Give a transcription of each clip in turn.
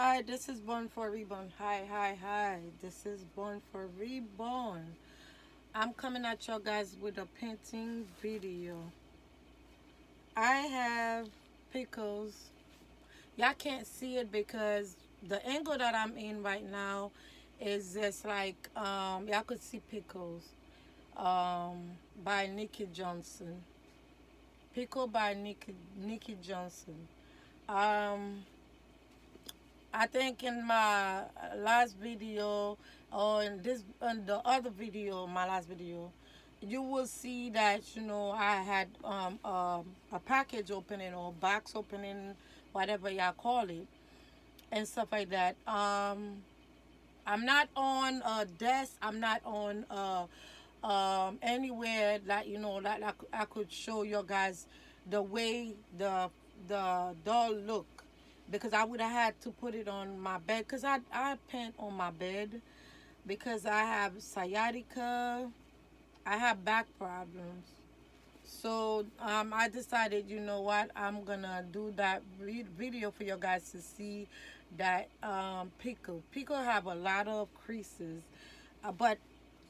Hi, this is Born for Reborn. Hi. This is Born for Reborn. I'm coming at you guys with a painting video. I have pickles. Y'all can't see it because the angle that I'm in right now is just like y'all could see pickles by Nikki Johnson. Pickle by Nikki Johnson. Um I think in my last video or in the other video, my last video, you will see that I had a package opening or box opening, whatever y'all call it, and stuff like that. I'm not on a desk. I'm not on anywhere that that I could show you guys the way the doll look, because I would have had to put it on my bed because I paint on my bed because I have sciatica. I have back problems. So I decided, you know what, I'm gonna do that video for you guys to see that Pickle have a lot of creases, but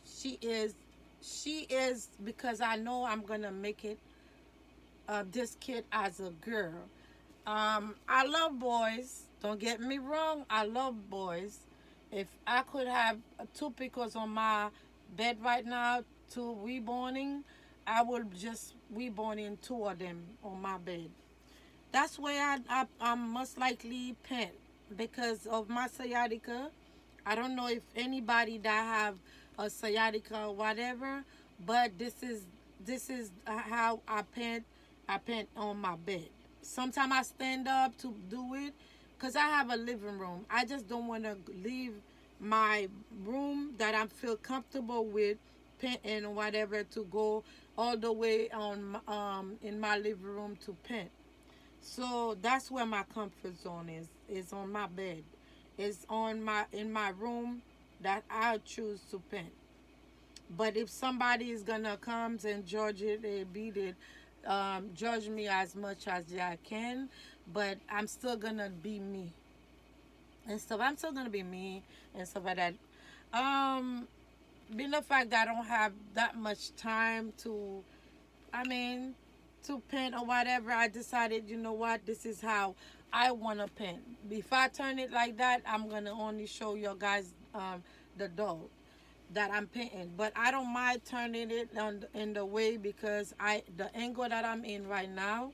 she is she is because I know I'm gonna make it this kid as a girl. I love boys. Don't get me wrong. I love boys. If I could have two pickles on my bed right now, two reborning, I would just reborning two of them on my bed. That's where I'm most likely pent because of my sciatica. I don't know if anybody that have a sciatica or whatever, but this is how I pant. I pant on my bed. Sometimes I stand up to do it because I have a living room. I just don't want to leave my room that I feel comfortable with painting or whatever to go all the way in my living room to paint. So that's where my comfort zone is on my bed. It's on my in my room that I choose to paint. But if somebody is gonna come and judge it and beat it, judge me as much as I can, but I'm still gonna be me and stuff. I'm still gonna be me and stuff like that. Um, Being the fact that I don't have that much time to, I mean, to paint or whatever, I decided, you know what, this is how I want to paint. If I turn it like that, I'm going to only show you guys the doll that I'm painting. But I don't mind turning it in the way because the angle that I'm in right now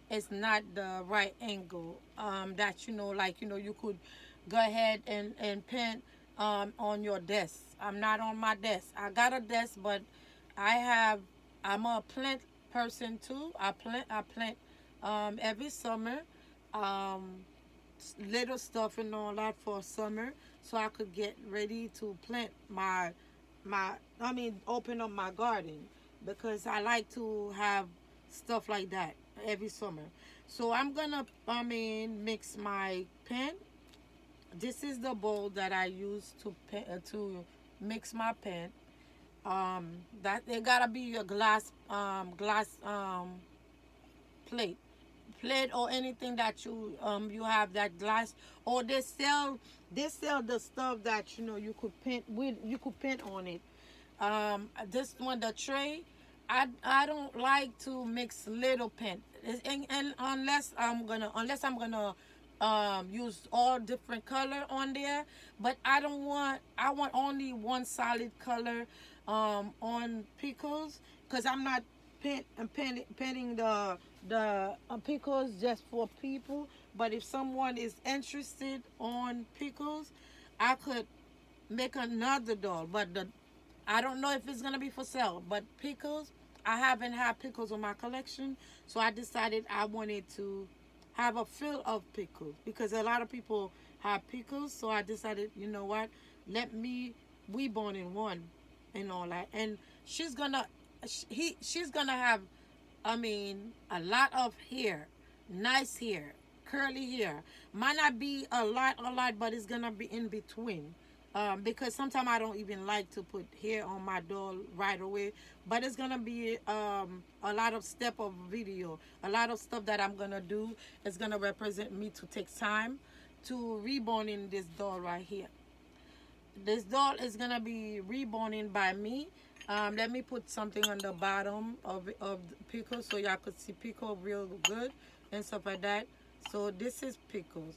is not the right angle that like you could go ahead and paint on your desk. I'm not on my desk. I got a desk, but I'm a plant person too. I plant every summer, um little stuff and all that for summer, so I could get ready to plant open up my garden because I like to have stuff like that every summer. So I'm gonna mix my paint. This is the bowl that I use to mix my paint. That it gotta be a glass plate or anything that you have that glass, or they sell the stuff that you could paint with, you could paint on it. This one, the tray, I don't like to mix little paint. And unless I'm gonna use all different color on there, but I want only one solid color on pickles because I'm not painting the pickles just for people. But if someone is interested on pickles, I could make another doll. But I don't know if it's gonna be for sale. But pickles, I haven't had pickles on my collection, so I decided I wanted to have a fill of pickles because a lot of people have pickles. So I decided, you know what, let me we born in one and all that. And she's gonna have, a lot of hair, nice hair, curly hair. Might not be a lot, but it's gonna be in between. Because sometimes I don't even like to put hair on my doll right away. But it's gonna be a lot of step of video, a lot of stuff that I'm gonna do. It's gonna represent me to take time to reborning this doll right here. This doll is gonna be reborning by me. Let me put something on the bottom of the pickle so y'all could see pickle real good and stuff like that. So this is pickles.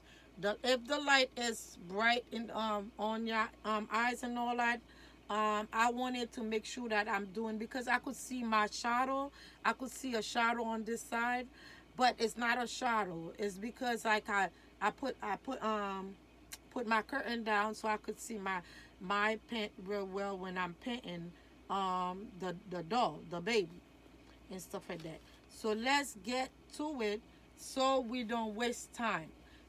If the light is bright in on your eyes and all that, I wanted to make sure that I'm doing, because I could see my shadow. I could see a shadow on this side, but it's not a shadow. It's because like I put my curtain down so I could see my paint real well when I'm painting the doll, the baby, and stuff like that. So let's get to it so we don't waste time.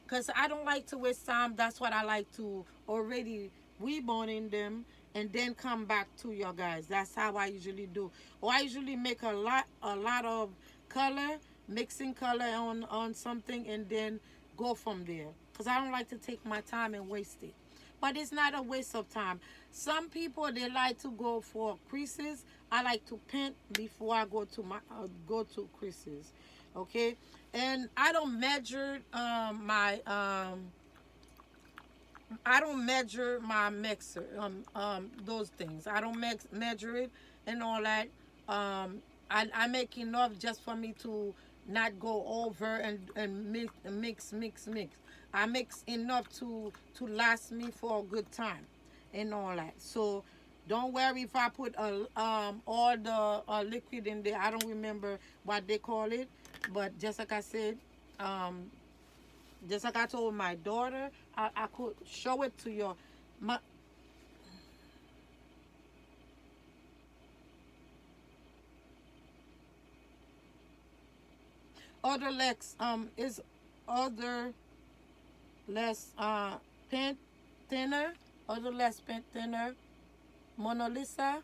Cause I don't like to waste time. That's what I like to already reborning them and then come back to you guys. That's how I usually do. Or I usually make a lot of color, mixing color on something and then go from there. Cause I don't like to take my time and waste it. But it's not a waste of time. Some people they like to go for creases. I like to paint before I go to creases. Okay, and I don't measure I don't measure my mixer, those things. I don't measure it and all that. I make enough just for me to not go over and mix. I mix enough to last me for a good time and all that. So don't worry if I put all the liquid in there. I don't remember what they call it, but just like I said, just like I told my daughter, I could show it to you. My other legs is other less paint thinner, other less paint thinner. Mona Lisa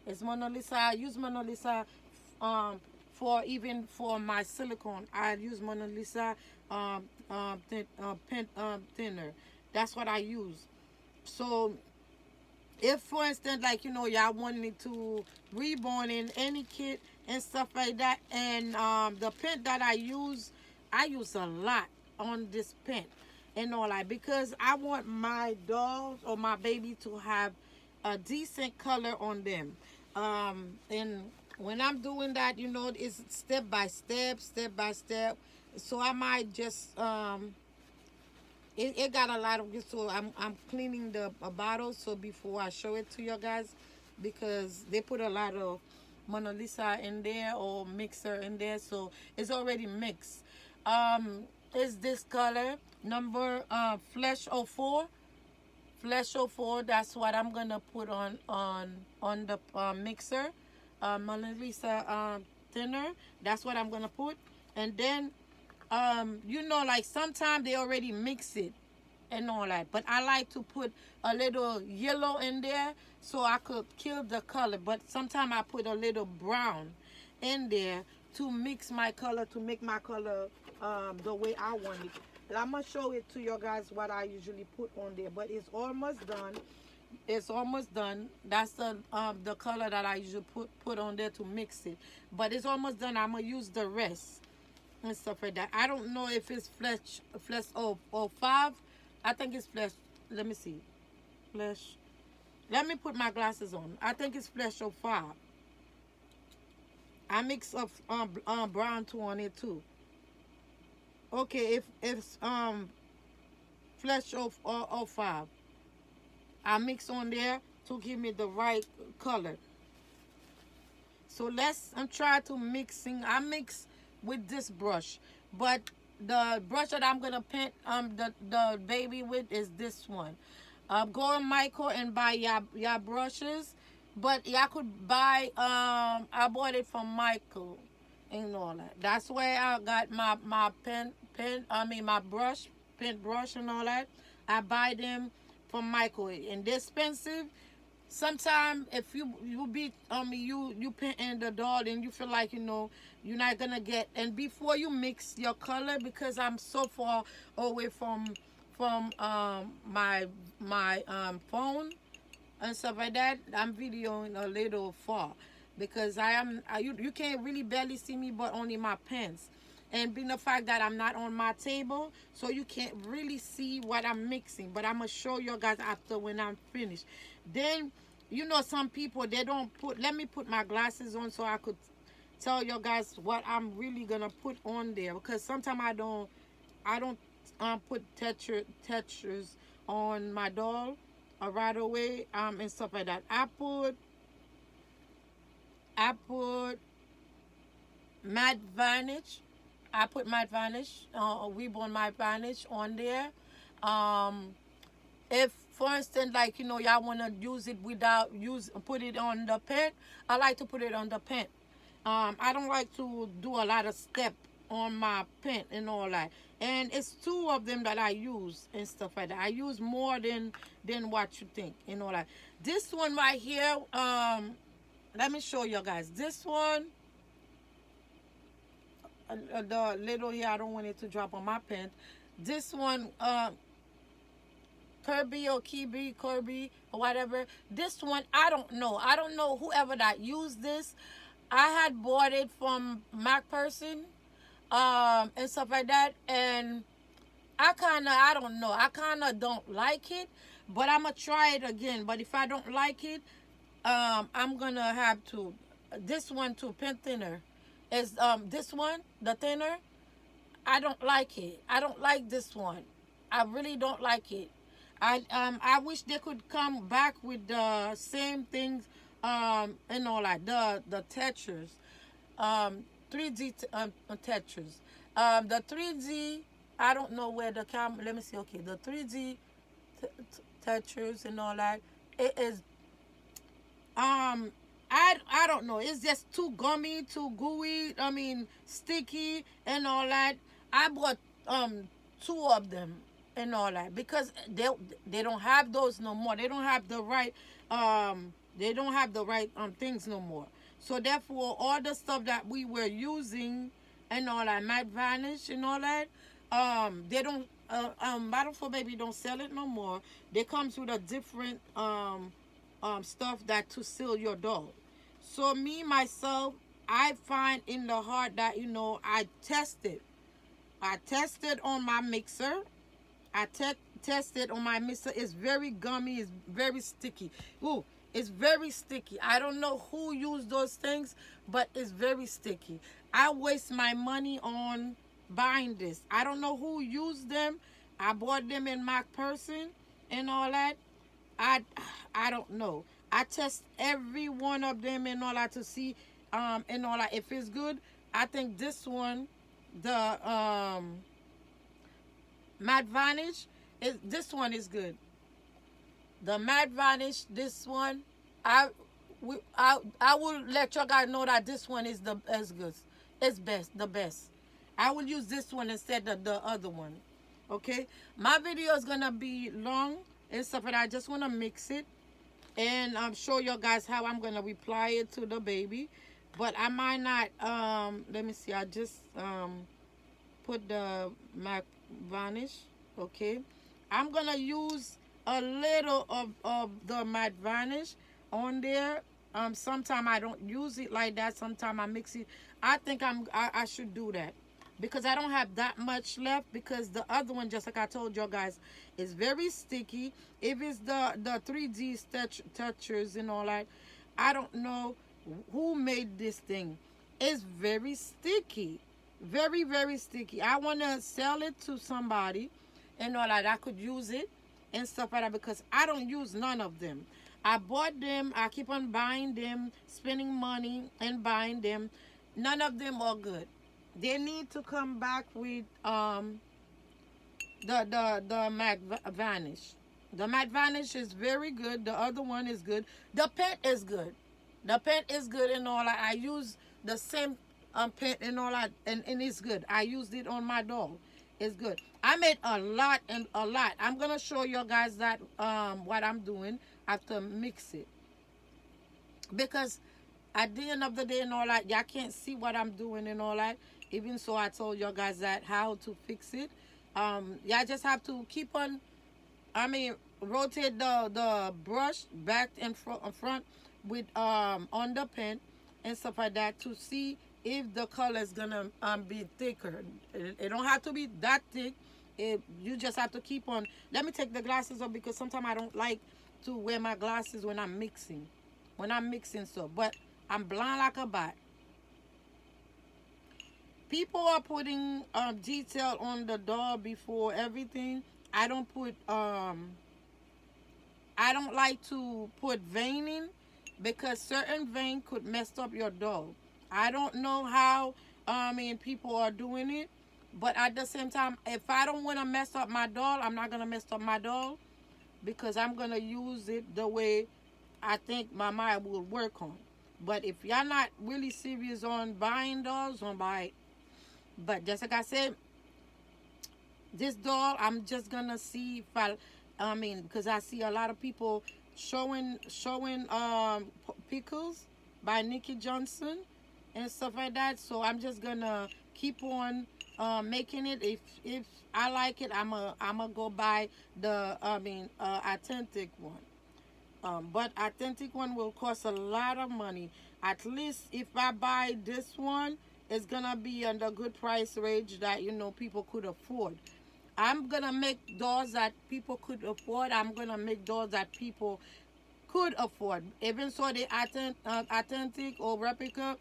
is Mona Lisa. I use Mona Lisa for even for my silicone. I use Mona Lisa paint thinner. That's what I use. So if for instance like y'all wanted to reborn in any kit and stuff like that, and the pen that I use a lot on this pen and all that, because I want my dolls or my baby to have a decent color on them. And when I'm doing that, it's step by step. So I might just it got a lot of good. So I'm cleaning the bottle so before I show it to you guys, because they put a lot of Mona Lisa in there or mixer in there, so it's already mixed. Is this color number Flesh 04? That's what I'm gonna put on the mixer. Mona Lisa thinner. That's what I'm gonna put, and then like sometimes they already mix it and all that, but I like to put a little yellow in there so I could kill the color. But sometimes I put a little brown in there to mix my color, to make my color the way I want it. And I'm gonna show it to you guys what I usually put on there, but it's almost done. It's almost done. That's the color that I usually put on there to mix it, but it's almost done. I'm gonna use the rest and stuff like that. I don't know if it's flesh 05. I think it's flesh. Let me see. Flesh. Let me put my glasses on. I think it's flesh 05. I mix up brown too on it too. Okay, if it's flesh 05, I mix on there to give me the right color. So I'm try to mixing. I mix with this brush, but the brush that I'm gonna paint the baby with is this one. Go on Michael and buy your brushes, but y'all could buy I bought it from Michael and all that. That's where I got my my paint brush and all that. I buy them from Michael, and they're expensive. Sometimes if you be you painting the doll and you feel like you're not gonna get, and before you mix your color, because I'm so far away from my phone and stuff like that, I'm videoing a little far, because you can't really barely see me but only my pants. And being the fact that I'm not on my table, so you can't really see what I'm mixing. But I'm going to show you guys after when I'm finished. Then, you know, some people, they don't put, let me put my glasses on so I could tell you guys what I'm really going to put on there. Because sometimes I don't put textures on my doll right away and stuff like that. I put matte varnish. I put matte varnish, reborn matte varnish on there. Um, if, for instance, like, you know, y'all want to use it without put it on the pen, I like to put it on the pen. I don't like to do a lot of step on my pen and all that. And it's two of them that I use and stuff like that. I use more than what you think and all that. This one right here, let me show you guys. This one, the little here, I don't want it to drop on my pen. This one, Kirby or Kirby or whatever. This one, I don't know. I don't know whoever that used this. I had bought it from Mac person, and stuff like that. And I don't know. I kind of don't like it, but I'm going to try it again. But if I don't like it, I'm going to have to, this one too, pen thinner. Is this one, the thinner, I don't like it. I don't like this one. I really don't like it. I wish they could come back with the same things and all that. The textures. 3D textures. The 3D, I don't know where the camera, let me see. Okay, the 3D textures and all that. It is I don't know. It's just too gummy, too gooey. I mean, sticky and all that. I bought two of them and all that because they don't have those no more. They don't have the right things no more. So therefore, all the stuff that we were using and all that matte varnish and all that, they don't. Battle for Baby don't sell it no more. They comes with a different stuff that to seal your doll. So me myself, I find in the heart that, you know, I tested on my mixer. I tested on my mixer. It's very gummy. It's very sticky. Ooh, it's very sticky. I don't know who used those things, but it's very sticky. I waste my money on buying this. I don't know who used them. I bought them in my person and all that. I don't know. I test every one of them and all that to see and all that if it's good. I think this one, the matte varnish, this one is good. The matte varnish, this one, I will let you guys know that this one is the as good. It's the best. I will use this one instead of the other one. Okay, my video is gonna be long and stuff, and I just want to mix it and show you guys how I'm gonna apply it to the baby. But I might not. Let me see. I just put the matte varnish. Okay, I'm gonna use a little of the matte varnish on there. Sometimes I don't use it like that. Sometimes I mix it. I think I should do that because I don't have that much left, because the other one, just like I told you guys, is very sticky. If it's the 3D textures and all that, I don't know who made this thing. It's very sticky, very, very sticky. I want to sell it to somebody and all that. I could use it and stuff like that because I don't use none of them. I bought them. I keep on buying them, spending money and buying them. None of them are good. They need to come back with the matte varnish. The matte varnish is very good. The other one is good. The pen is good. The pen is good and all that. I use the same pen and all that, and it's good. I used it on my doll. It's good. I made a lot and a lot. I'm gonna show you guys that what I'm doing after mix it, because at the end of the day and all that, y'all can't see what I'm doing and all that. Even so, I told you guys that how to fix it. Y'all just have to keep on, rotate the brush back and front with on the pen and stuff like that to see if the color is gonna be thicker. It don't have to be that thick. You just have to keep on. Let me take the glasses off because sometimes I don't like to wear my glasses when I'm mixing. When I'm mixing stuff, but I'm blind like a bat. People are putting detail on the doll before everything. I don't put I don't like to put veining because certain vein could mess up your doll. I don't know how people are doing it, but at the same time, if I don't want to mess up my doll, I'm not gonna mess up my doll because I'm gonna use it the way I think my mind will work on. But if y'all not really serious on buying dolls, don't buy it. But just like I said, this doll, I'm just gonna see if because I see a lot of people showing pickles by Nikki Johnson and stuff like that. So I'm just gonna keep on making it. If I like it, I'm a go buy the authentic one. But authentic one will cost a lot of money. At least if I buy this one, it's gonna be on the good price range that people could afford. I'm gonna make dolls that people could afford. I'm gonna make dolls that people could afford. Even so, they authentic or replica,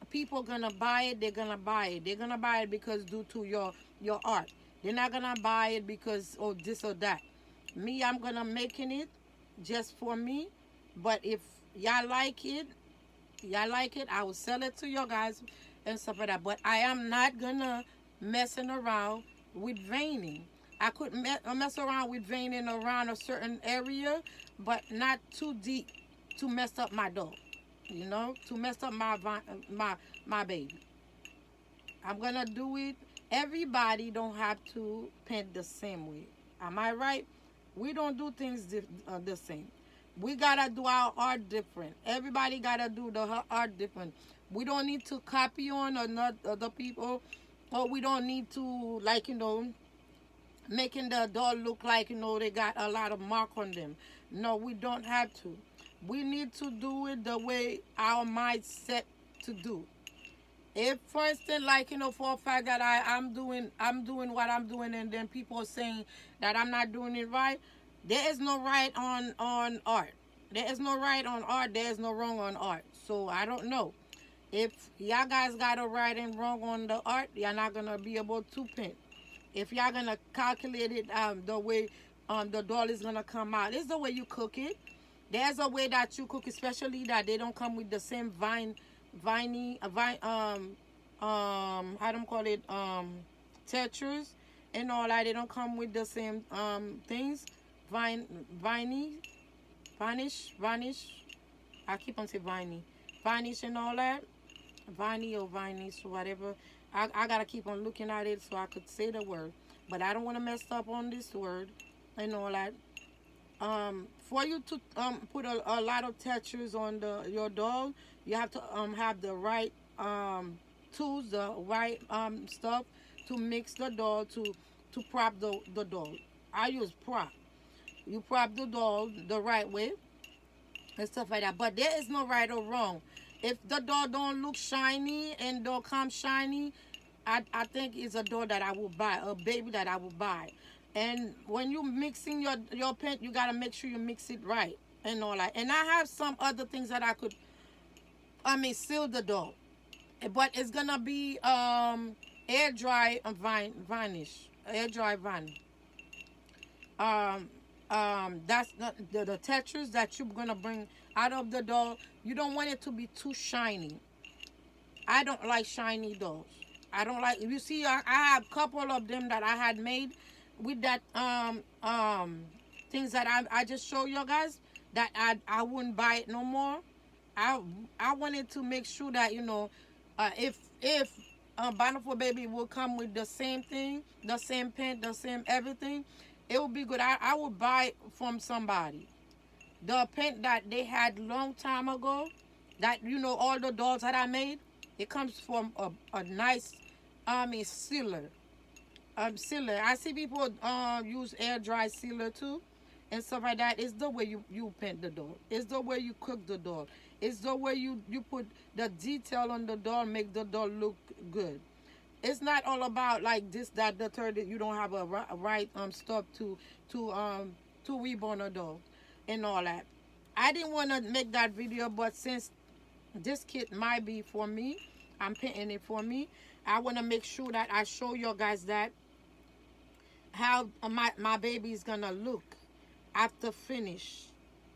people gonna buy it. They're gonna buy it. They're gonna buy it because due to your art. They're not gonna buy it because this or that. Me, I'm gonna making it just for me. But if y'all like it, I will sell it to you guys and stuff like that. But I am not gonna messing around with veining. I could mess around with veining around a certain area, but not too deep to mess up my dog. To mess up my baby. I'm gonna do it. Everybody don't have to paint the same way. Am I right? We don't do things the same. We gotta do our art different. Everybody gotta do the art different. We don't need to copy on other people, or we don't need to making the doll look like they got a lot of mark on them. No, we don't have to. We need to do it the way our mind set to do. If, for instance, for a fact that I'm doing what I'm doing, and then people are saying that I'm not doing it right, there is no right on art. There is no right on art. There is no wrong on art. So I don't know. If y'all guys got a right and wrong on the art, you're not gonna be able to paint. If y'all gonna calculate it the way the doll is gonna come out, it's the way you cook it. There's a way that you cook, especially that they don't come with the same how do you call it, textures and all that. They don't come with the same things, viney, vanish. I keep on saying viney, vanish and all that, viney or vinish, whatever. I gotta keep on looking at it so I could say the word, but I don't want to mess up on this word and all that. For you to put a lot of textures on your doll, you have to have the right tools, the right stuff to mix the doll to prop the doll. I use prop. You prop the doll the right way and stuff like that. But there is no right or wrong. If the doll don't look shiny and don't come shiny, I think it's a doll that I will buy, a baby that I will buy. And when you mixing your paint, you gotta make sure you mix it right and all that. And I have some other things that I could, seal the doll, but it's gonna be air dry varnish, air dry varnish. That's not the textures that you're gonna bring out of the doll. You don't want it to be too shiny. I don't like shiny dolls. I don't like. You see, I have a couple of them that I had made with that things that I just show you guys that I wouldn't buy it no more. I wanted to make sure that if Bountiful Baby will come with the same thing, the same paint, the same everything, it would be good. I would buy it from somebody. The paint that they had long time ago, that all the dolls that I made, it comes from a nice sealer. Sealer. I see people use air dry sealer too, and stuff like that. It's the way you paint the doll. It's the way you cook the doll. It's the way you put the detail on the doll, make the doll look good. It's not all about like this, that, the third. That you don't have a right stuff to to reborn a doll and all that. I didn't want to make that video, but since this kit might be for me, I'm painting it for me. I want to make sure that I show you guys that how my baby is gonna look after finish.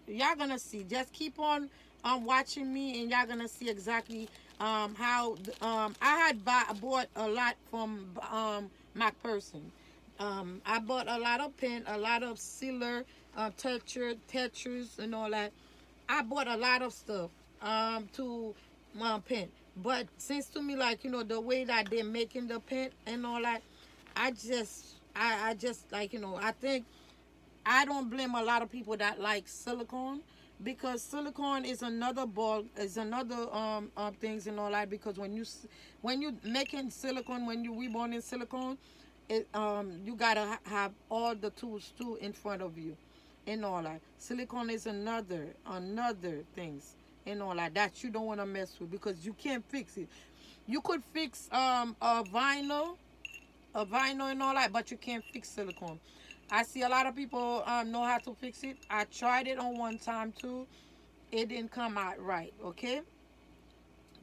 Y'all gonna see. Just keep on watching me, and y'all gonna see exactly how I had bought a lot from my person. I bought a lot of pen, a lot of sealer, Tetris, and all that. I bought a lot of stuff to pen. But since to me, like, the way that they're making the pen and all that, I just like, I think I don't blame a lot of people that like silicone, because silicone is another ball, is another things and all that. Because when you making silicone, when you reborn in silicone, it you gotta have all the tools too in front of you and all that. Silicone is another things and all that you don't want to mess with, because you can't fix it. You could fix a vinyl and all that, but you can't fix silicone. I see a lot of people know how to fix it. I tried it on one time too. It didn't come out right, okay?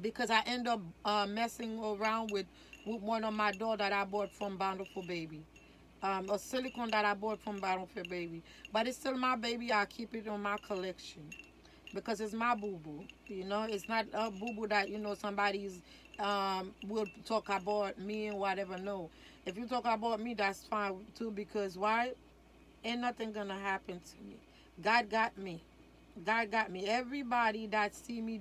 Because I end up messing around with one of my doll that I bought from Bountiful Baby. A silicone that I bought from Bountiful Baby. But it's still my baby. I keep it on my collection because it's my boo boo. It's not a boo boo that somebody's will talk about me and whatever. No, if you talk about me, that's fine too. Because why? Ain't nothing gonna happen to me. God got me. God got me. Everybody that see me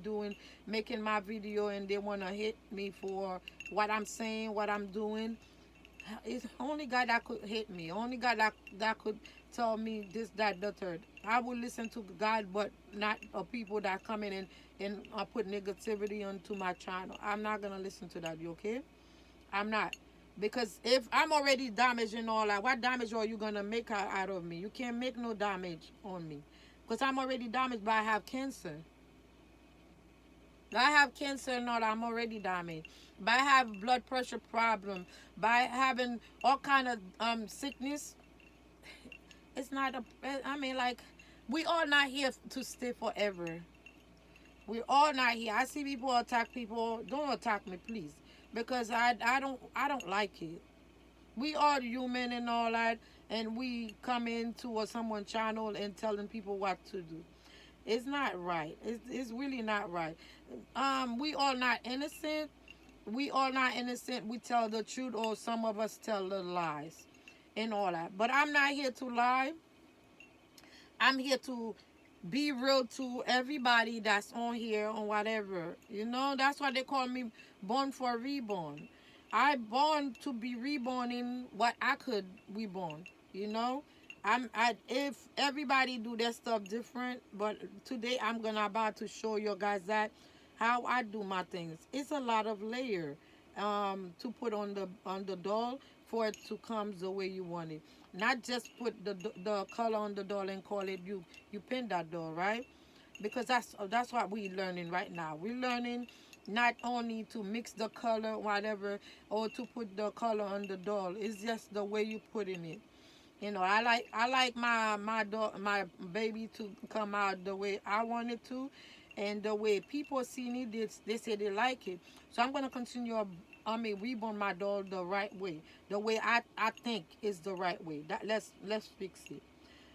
making my video, and they wanna hit me for what I'm saying, what I'm doing. It's only God that could hit me. Only God that could tell me this, that, the third. I will listen to God, but not people that come in and put negativity onto my channel. I'm not gonna listen to that. You okay? I'm not. Because if I'm already damaged and all that, what damage are you gonna make out of me? You can't make no damage on me, because I'm already damaged. But I have cancer. I have cancer and all that. I'm already damaged. But I have blood pressure problem. By having all kind of sickness. It's not a. I mean, like, we all not here to stay forever. We're all not here. I see people attack people. Don't attack me, please, because I don't like it. We are human and all that, and we come into someone's channel and telling people what to do. It's not right. It's really not right. We all not innocent. We all not innocent. We tell the truth, or some of us tell the lies and all that. But I'm not here to lie. I'm here to be real to everybody that's on here or whatever. That's why they call me born for reborn. I born to be reborn in what I could reborn. You know, if everybody do their stuff different, but today I'm gonna about to show you guys that how I do my things. It's a lot of layer to put on the doll for it to come the way you want it. Not just put the color on the doll and call it you pin that doll, right? Because that's what we're learning right now. We're learning not only to mix the color, whatever, or to put the color on the doll. It's just the way you put in it. I like my baby to come out the way I want it to, and the way people see it, they say they like it. So I'm gonna continue. Reborn my doll the right way, the way I think is the right way. That let's fix it.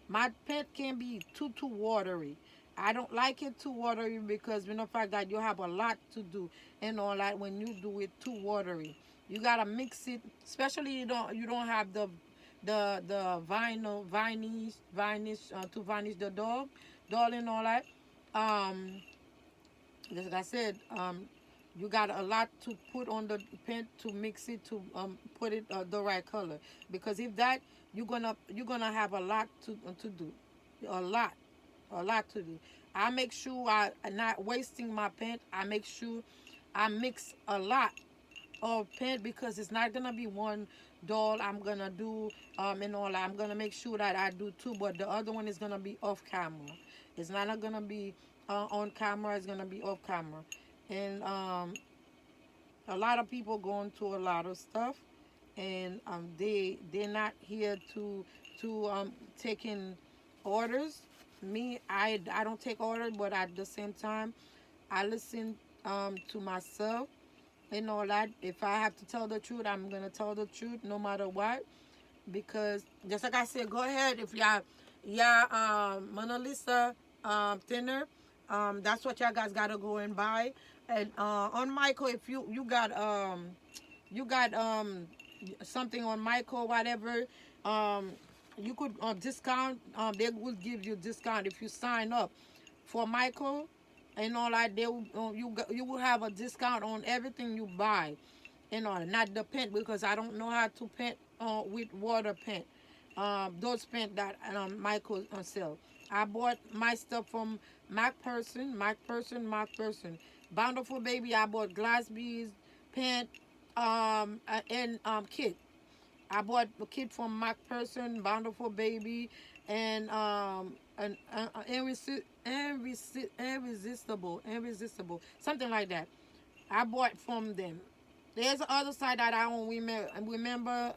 My pet can be too watery. I don't like it too watery, because fact that you have a lot to do and all that. When you do it too watery, you gotta mix it. Especially you don't have the varnish to varnish the doll and all that. Um, like I said, you got a lot to put on the paint to mix it to put it the right color. Because if that, you're gonna have a lot to do, a lot, to do. I make sure I'm not wasting my paint. I make sure I mix a lot of paint, because it's not gonna be doll I'm gonna do and all that. I'm gonna make sure that I do too, but the other one is gonna be off camera. It's not gonna be on camera. It's gonna be off camera, and a lot of people going through a lot of stuff, and they're not here to taking orders. Me, I don't take orders, but at the same time, I listen to myself and all that. If I have to tell the truth, I'm gonna tell the truth no matter what. Because just like I said, go ahead if y'all Mona Lisa thinner. That's what y'all guys gotta go and buy. And on Michael, if you got something on Michael, whatever, um you could discount. They will give you discount if you sign up for Michael and all that. They will, you will have a discount on everything you buy and all. Not the paint, because I don't know how to paint with water paint. Those paint that Michael sell. I bought my stuff from Mac Person. Bountiful Baby. I bought glass beads, paint, and kit. I bought a kit from Mac Person, Bountiful Baby, and irresistible, something like that. I bought from them. There's the other side that I don't remember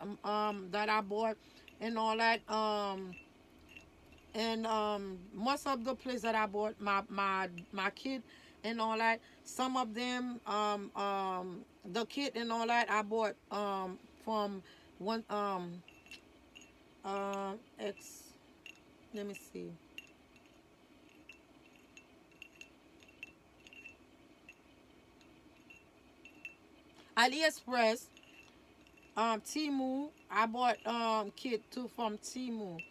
that I bought and all that. And most of the place that I bought my kit and all that. Some of them the kit and all that I bought from one X. Let me see. AliExpress, Timu. I bought kit too from Timu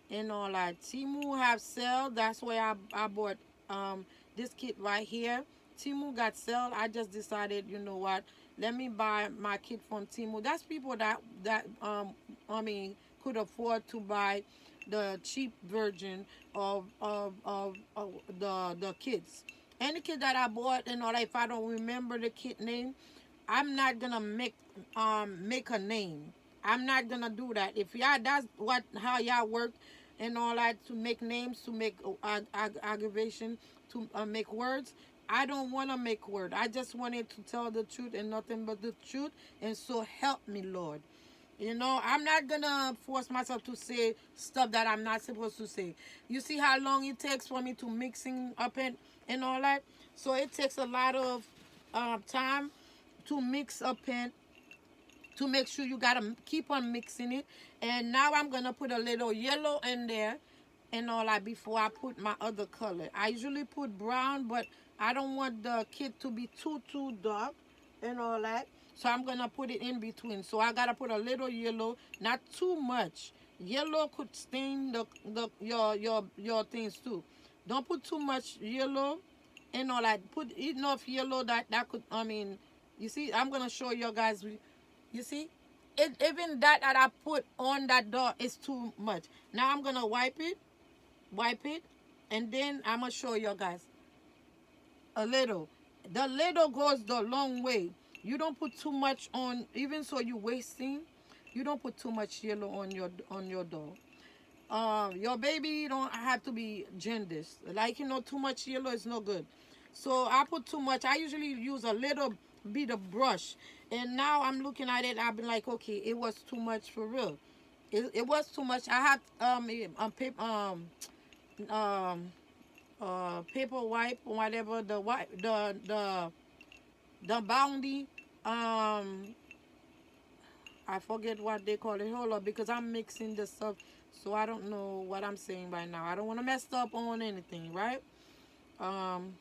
and all that. Timu have sale. That's where I bought this kit right here. Timu got sale. I just decided, you know what? Let me buy my kit from Timu. That's people that I mean could afford to buy the cheap version of the kits. Any kit that I bought and all that, if I don't remember the kit name, I'm not gonna make a name. I'm not gonna do that. If y'all that's what how y'all work and all that to make names, to make aggravation, to make words. I don't want to make word. I just wanted to tell the truth and nothing but the truth. And so help me, Lord. You know, I'm not gonna force myself to say stuff that I'm not supposed to say. You see how long it takes for me to mixing up and all that. So it takes a lot of time to mix up and to make sure you gotta keep on mixing it. And now I'm gonna put a little yellow in there and all that before I put my other color. I usually put brown, but I don't want the kit to be too dark and all that. So I'm gonna put it in between. So I gotta put a little yellow, not too much. Yellow could stain the your things too. Don't put too much yellow and all that. Put enough yellow that could, I mean, you see, I'm gonna show you guys. You see, even that I put on that door is too much. Now I'm gonna wipe it, and then I'm gonna show you guys a little. The little goes the long way. You don't put too much on, even so you wasting. You don't put too much yellow on your doll. Your baby don't have to be genders. Like, you know, too much yellow is no good. So I put too much. I usually use a little bit of brush, and now I'm looking at it. I've been like, okay, it was too much for real. It was too much. I had paper paper wipe, whatever, the wipe, the bounty. I forget what they call it. Hold up, because I'm mixing the stuff, so I don't know what I'm saying right now. I don't want to mess up on anything, right? Um,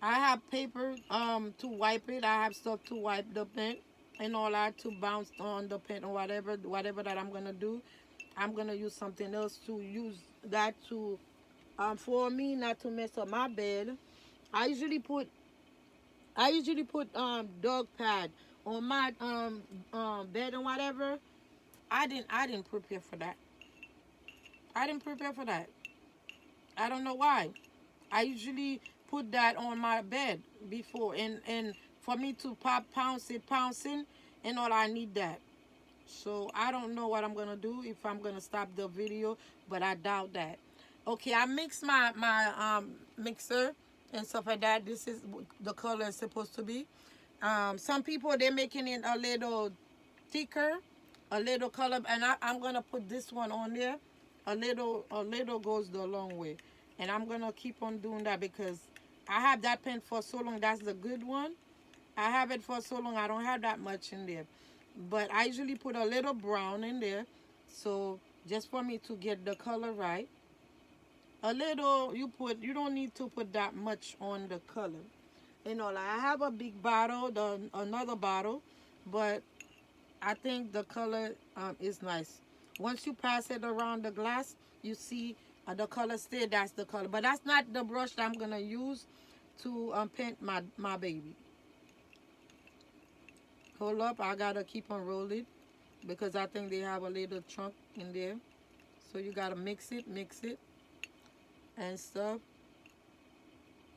I have paper to wipe it. I have stuff to wipe the paint and all that, to bounce on the paint or whatever that I'm gonna do. I'm gonna use something else to use that to for me not to mess up my bed. I usually put dog pad on my bed and whatever. I didn't prepare for that. I didn't prepare for that. I don't know why. I usually put that on my bed before, and for me to pouncing, and all I need that. So I don't know what I'm gonna do, if I'm gonna stop the video, but I doubt that. Okay, I mix my mixer and stuff like that. This is the color is supposed to be. Some people they're making it a little thicker, a little color, and I'm gonna put this one on there. A little goes the long way, and I'm gonna keep on doing that because I have that pen for so long. That's the good one. I have it for so long. I don't have that much in there, but I usually put a little brown in there, so just for me to get the color right. A little, you don't need to put that much on the color. Like I have a big bottle, another bottle, but I think the color is nice. Once you pass it around the glass, you see the color stay. That's the color, but that's not the brush that I'm gonna use to paint my baby. Hold up, I gotta keep on rolling because I think they have a little chunk in there. So you gotta mix it, and stuff.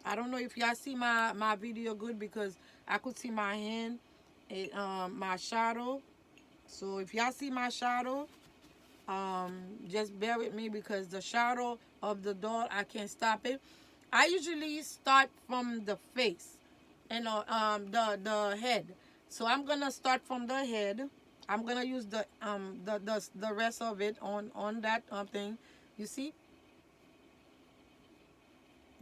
I don't know if y'all see my video good because I could see my hand, my shadow. So if y'all see my shadow, just bear with me because the shadow of the doll, I can't stop it. I usually start from the face, the head. So I'm gonna start from the head. I'm gonna use the rest of it on that thing. You see,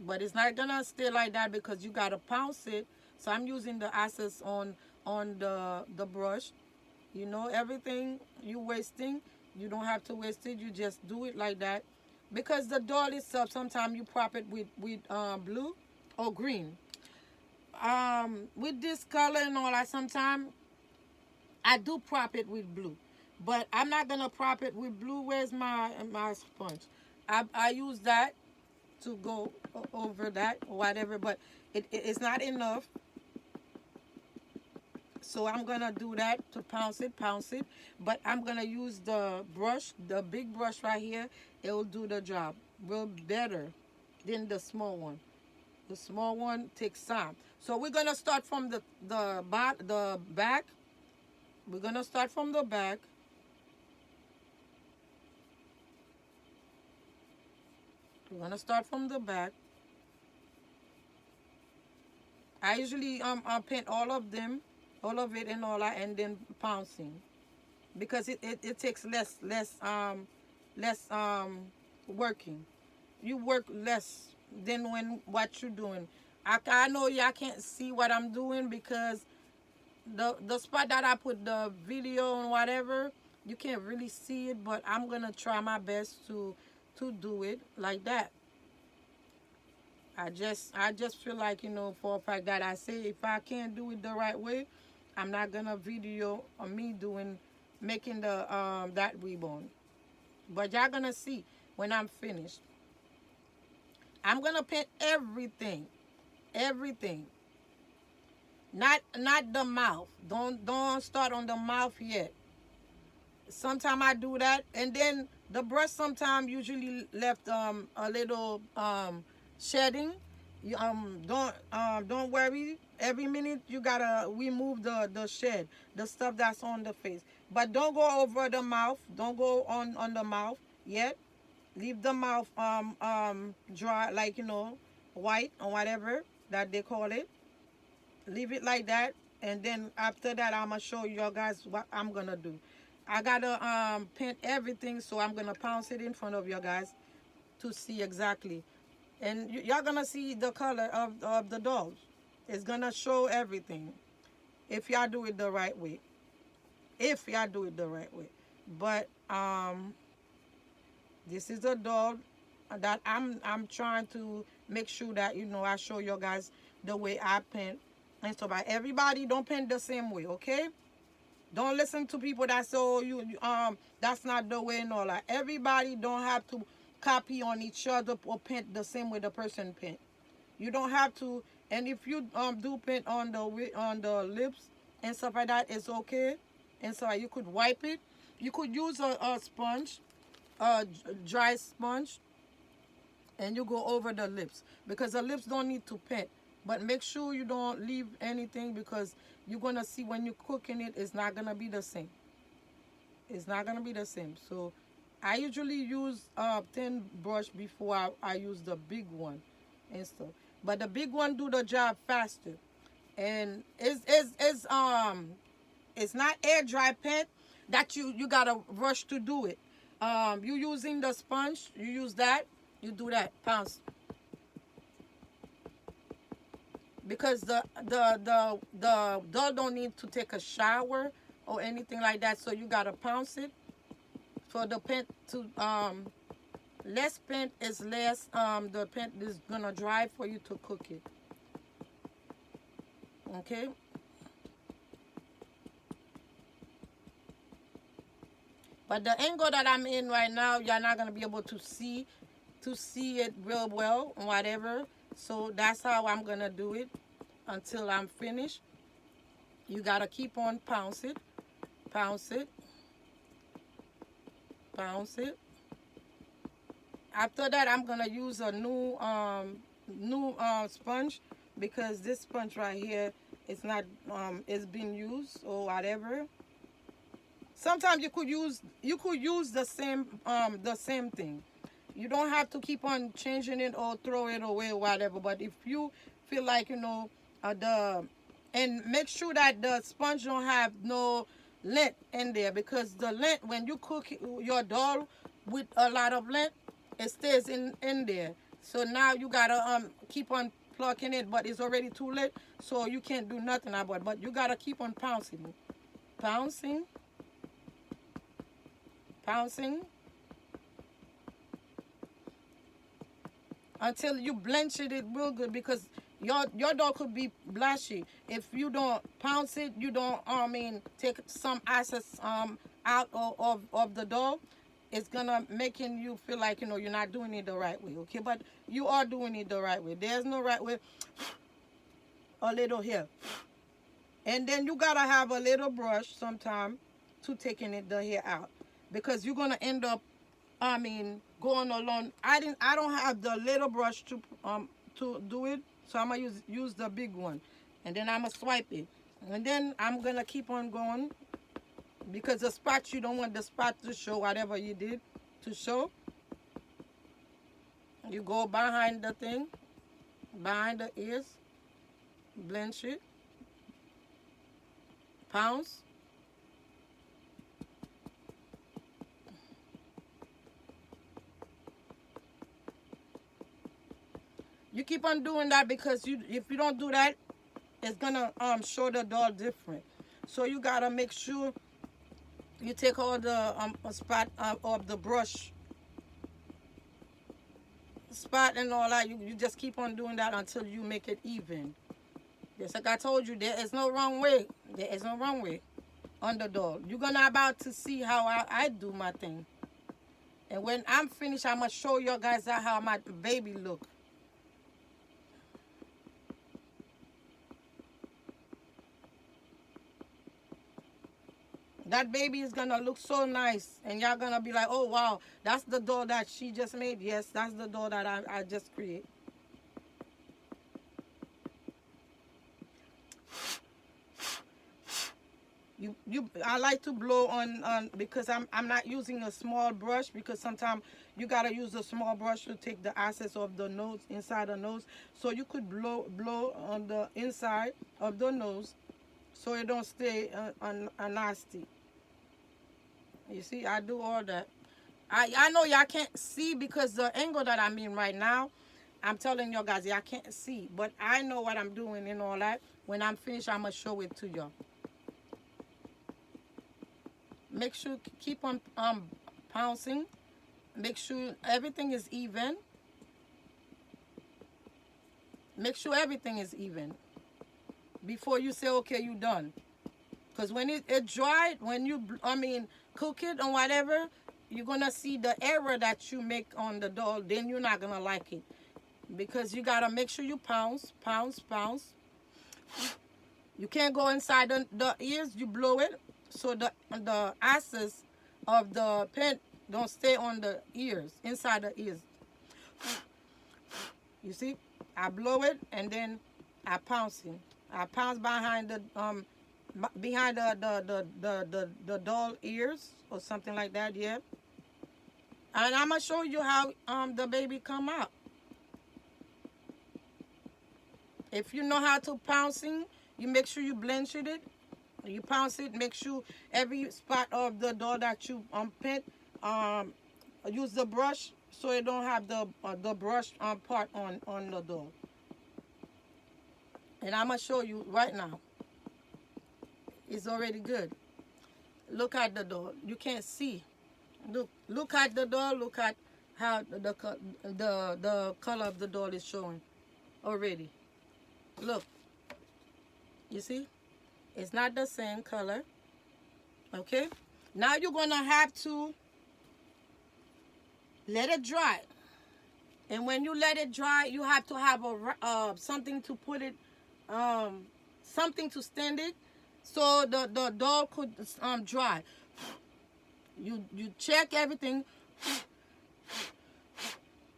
but it's not gonna stay like that because you gotta pounce it. So I'm using the access on the brush. Everything you wasting, you don't have to waste it. You just do it like that, because the doll itself, sometimes you prop it with blue or green. With this color and all that, sometimes I do prop it with blue, but I'm not gonna prop it with blue. Where's my sponge? I use that to go over that or whatever, but it's not enough. So I'm gonna do that to pounce it, but I'm gonna use the brush, the big brush right here. It will do the job real better than the small one. The small one takes time. So we're gonna start from the back. We're gonna start from the back. We're gonna start from the back. I usually paint all of them, all of it and all that, and then pouncing, because it takes less working. You work less than when what you're doing. I know y'all can't see what I'm doing because the spot that I put the video and whatever, you can't really see it, but I'm gonna try my best to do it like that. I just feel like, for a fact that I say if I can't do it the right way, I'm not gonna video of me making the that reborn. But y'all gonna see when I'm finished. I'm gonna paint everything, everything. Not the mouth. Don't start on the mouth yet. Sometimes I do that, and then the brush sometimes usually left a little shedding. You, don't worry. Every minute you gotta remove the shed, the stuff that's on the face. But don't go over the mouth. Don't go on the mouth yet. Leave the mouth dry, like, white or whatever that they call it. Leave it like that, and then after that I'm gonna show you guys what I'm gonna do. I gotta paint everything, so I'm gonna pounce it in front of you guys to see exactly, and y'all gonna see the color of the dolls. It's gonna show everything if y'all do it the right way. If y'all do it the right way. But this is a doll that I'm trying to make sure that I show you guys the way I paint and so by everybody don't paint the same way, okay? Don't listen to people that say, oh, that's not the way and all that. Everybody don't have to copy on each other or paint the same way the person paint. You don't have to. And if you do paint on the lips and stuff like that, it's okay. And so you could wipe it. You could use a sponge, a dry sponge, and you go over the lips, because the lips don't need to paint. But make sure you don't leave anything, because you're gonna see when you're cooking it, it's not gonna be the same. It's not gonna be the same. So I usually use a thin brush before I use the big one and stuff. But the big one do the job faster. And it's not air dry paint that you gotta rush to do it. You using the sponge, you use that, you do that, pounce. Because the doll don't need to take a shower or anything like that, so you gotta pounce it for the paint to less paint is less the paint is gonna dry for you to cook it. Okay. But the angle that I'm in right now, you're not gonna be able to see it real well, whatever. So that's how I'm gonna do it until I'm finished. You gotta keep on pounce it, pounce it, pounce it. After that, I'm gonna use a new sponge, because this sponge right here is not it's been used or whatever. Sometimes you could use the same thing. You don't have to keep on changing it or throw it away or whatever. But if you feel like, and make sure that the sponge don't have no lint in there, because the lint, when you cook your doll with a lot of lint, it stays in there. So now you gotta keep on plucking it, but it's already too late, so you can't do nothing about it. But you gotta keep on pouncing, pouncing, pouncing, until you blanch it real good, because your doll could be blashy if you don't pounce it. You don't take some assets out of the doll. It's gonna making you feel like you're not doing it the right way. Okay, but you are doing it the right way. There's no right way. A little here, and then you gotta have a little brush sometime to taking the hair out, because you're gonna end up going along. I don't have the little brush to do it, so I'm gonna use the big one, and then I'm gonna swipe it, and then I'm gonna keep on going, because the spot, you don't want the spot to show whatever you did to show. You go behind the thing, behind the ears, blanch it, pounce. You keep on doing that, because if you don't do that, it's gonna show the doll different. So you gotta make sure you take all the spot of the brush spot and all that. You just keep on doing that until you make it even. Just like I told you, there is no wrong way. There is no wrong way on the doll. You're gonna about to see how I do my thing. And when I'm finished, I'm gonna show you guys how my baby look. That baby is gonna look so nice, and y'all gonna be like, oh wow, that's the doll that she just made. Yes, that's the doll that I just created. I like to blow on because I'm not using a small brush, because sometimes you gotta use a small brush to take the access of the nose, inside the nose. So you could blow on the inside of the nose, so it don't stay nasty. You see, I do all that. I know y'all can't see, because the angle that I'm in right now, I'm telling you guys, y'all can't see. But I know what I'm doing and all that. When I'm finished, I'm going to show it to y'all. Make sure, keep on pouncing. Make sure everything is even. Make sure everything is even before you say, okay, you done. Because when it dried, when you, cook it or whatever, you're going to see the error that you make on the doll. Then you're not going to like it. Because you got to make sure you pounce, pounce, pounce. You can't go inside the ears. You blow it, so the ashes of the paint don't stay on the ears, inside the ears. You see, I blow it and then I pounce it. I pounce behind behind the doll ears or something like that. Yeah. And I'm gonna show you how the baby come out. If you know how to pouncing, you make sure you blanch it. You pounce it. Make sure every spot of the doll that you paint, use the brush so it don't have the brush part on the doll. And I'm gonna show you right now. It's already good. Look at the doll. You can't see. Look at the doll. Look at how the color of the doll is showing already. Look. You see? It's not the same color. Okay? Now you're gonna have to let it dry. And when you let it dry, you have to have something to put it, something to stand it, so the doll could dry. You check everything.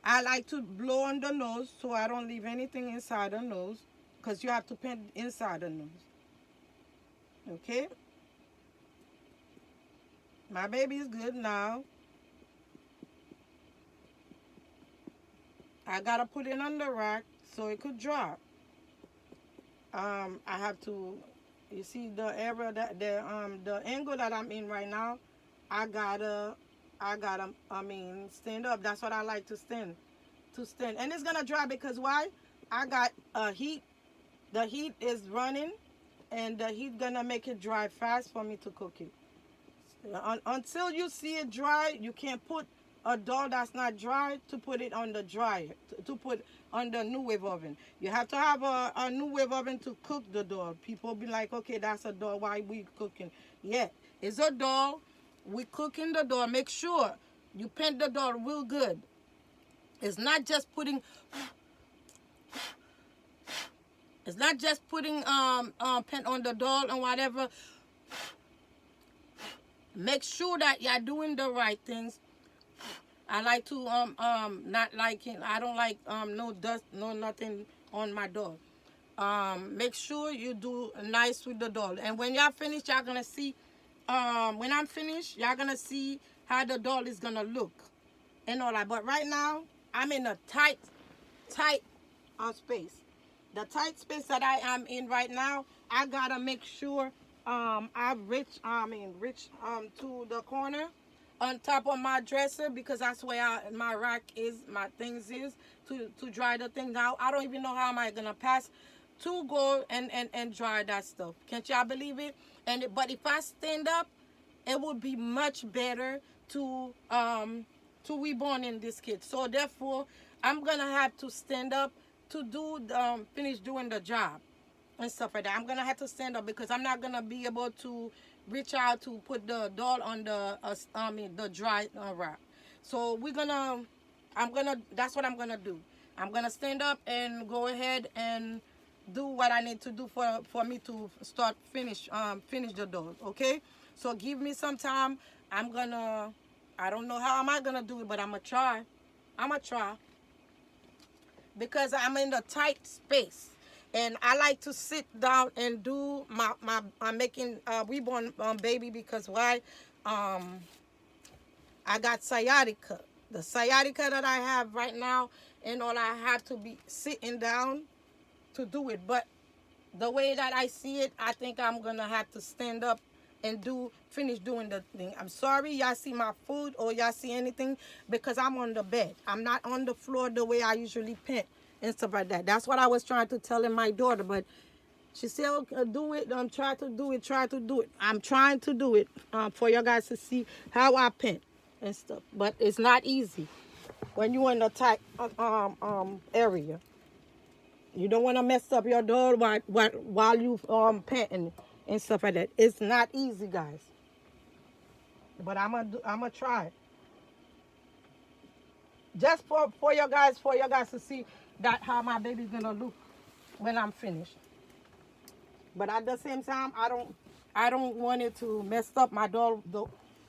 I like to blow on the nose so I don't leave anything inside the nose, because you have to paint inside the nose. Okay? My baby is good now. I gotta put it on the rack so it could dry. I have to, you see the area that the angle that I'm in right now. I gotta stand up. That's what I like to stand, and it's gonna dry because why? I got heat. The heat is running, and the heat gonna make it dry fast for me to cook it. Until you see it dry, you can't put a doll that's not dry to put it on the dryer, to put on the new wave oven. You have to have a new wave oven to cook the doll. People be like, okay, that's a doll. Why we cooking? Yeah, it's a doll. We cooking the doll. Make sure you paint the doll real good. It's not just putting. It's not just putting paint on the doll and whatever. Make sure that you're doing the right things. I like to not liking. I don't like no dust, no nothing on my doll. Make sure you do nice with the doll. And when y'all finish, y'all gonna see. When I'm finished, y'all gonna see how the doll is gonna look and all that. But right now, I'm in a tight space. The tight space that I am in right now, I gotta make sure I reach to the corner on top of my dresser, because that's where my rack is, my things is to dry the things out. I don't even know how am I gonna pass to go and dry that stuff. Can't y'all believe it? But if I stand up, it would be much better to reborn in this kit. So therefore, I'm gonna have to stand up to do finish doing the job and stuff like that. I'm gonna have to stand up because I'm not gonna be able to reach out to put the doll on the dry wrap. So that's what I'm gonna do. I'm gonna stand up and go ahead and do what I need to do for me to start finish the doll. Okay, so give me some time. I don't know how am I gonna do it, but I'm gonna try because I'm in a tight space. And I like to sit down and do I'm making reborn baby, because why? I got sciatica. The sciatica that I have right now, and all, I have to be sitting down to do it. But the way that I see it, I think I'm gonna have to stand up and finish doing the thing. I'm sorry y'all see my food or y'all see anything, because I'm on the bed. I'm not on the floor the way I usually paint and stuff like that. That's what I was trying to tell my daughter, but she said, okay, do it. Try to do it. I'm trying to do it for you guys to see how I paint and stuff. But it's not easy when you're in a tight area. You don't want to mess up your doll while you painting and stuff like that. It's not easy, guys. But I'm gonna try. Just for you guys to see that how my baby's gonna look when I'm finished. But at the same time, I don't want it to mess up my doll,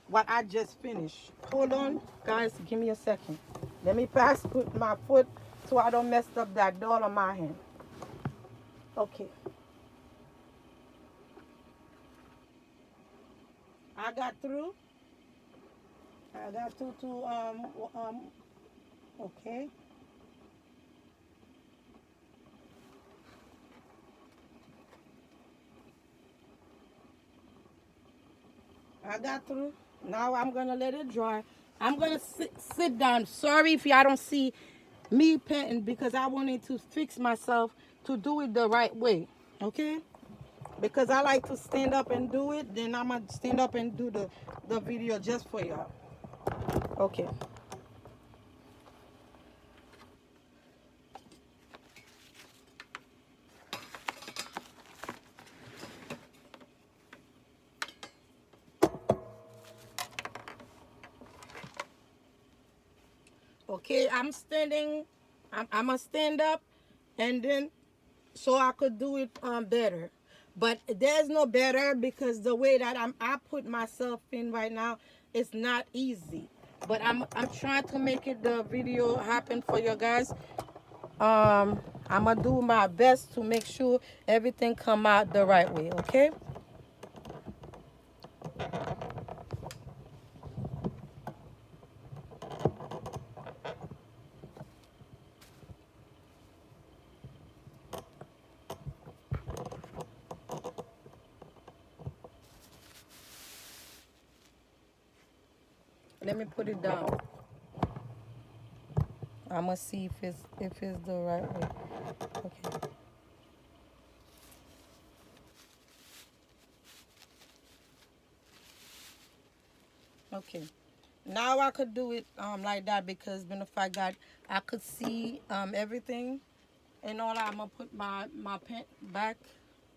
what I just finished. Hold on, guys, give me a second. Let me put my foot so I don't mess up that doll on my hand. Okay. I got through. I got through to okay. I got through. Now I'm gonna let it dry. I'm gonna sit down. Sorry if y'all don't see me painting because I wanted to fix myself to do it the right way. Okay? Because I like to stand up and do it, then I'm gonna stand up and do the video just for y'all. Okay. Okay, I'm standing. I'm gonna stand up, and then so I could do it better. But there's no better because the way that I put myself in right now is not easy. But I'm trying to make it the video happen for you guys. I'm gonna do my best to make sure everything come out the right way. Okay. Let me put it down. I'm gonna see if it's the right way. Okay. Okay. Now I could do it like that because when if I could see everything and all. I'm gonna put my paint back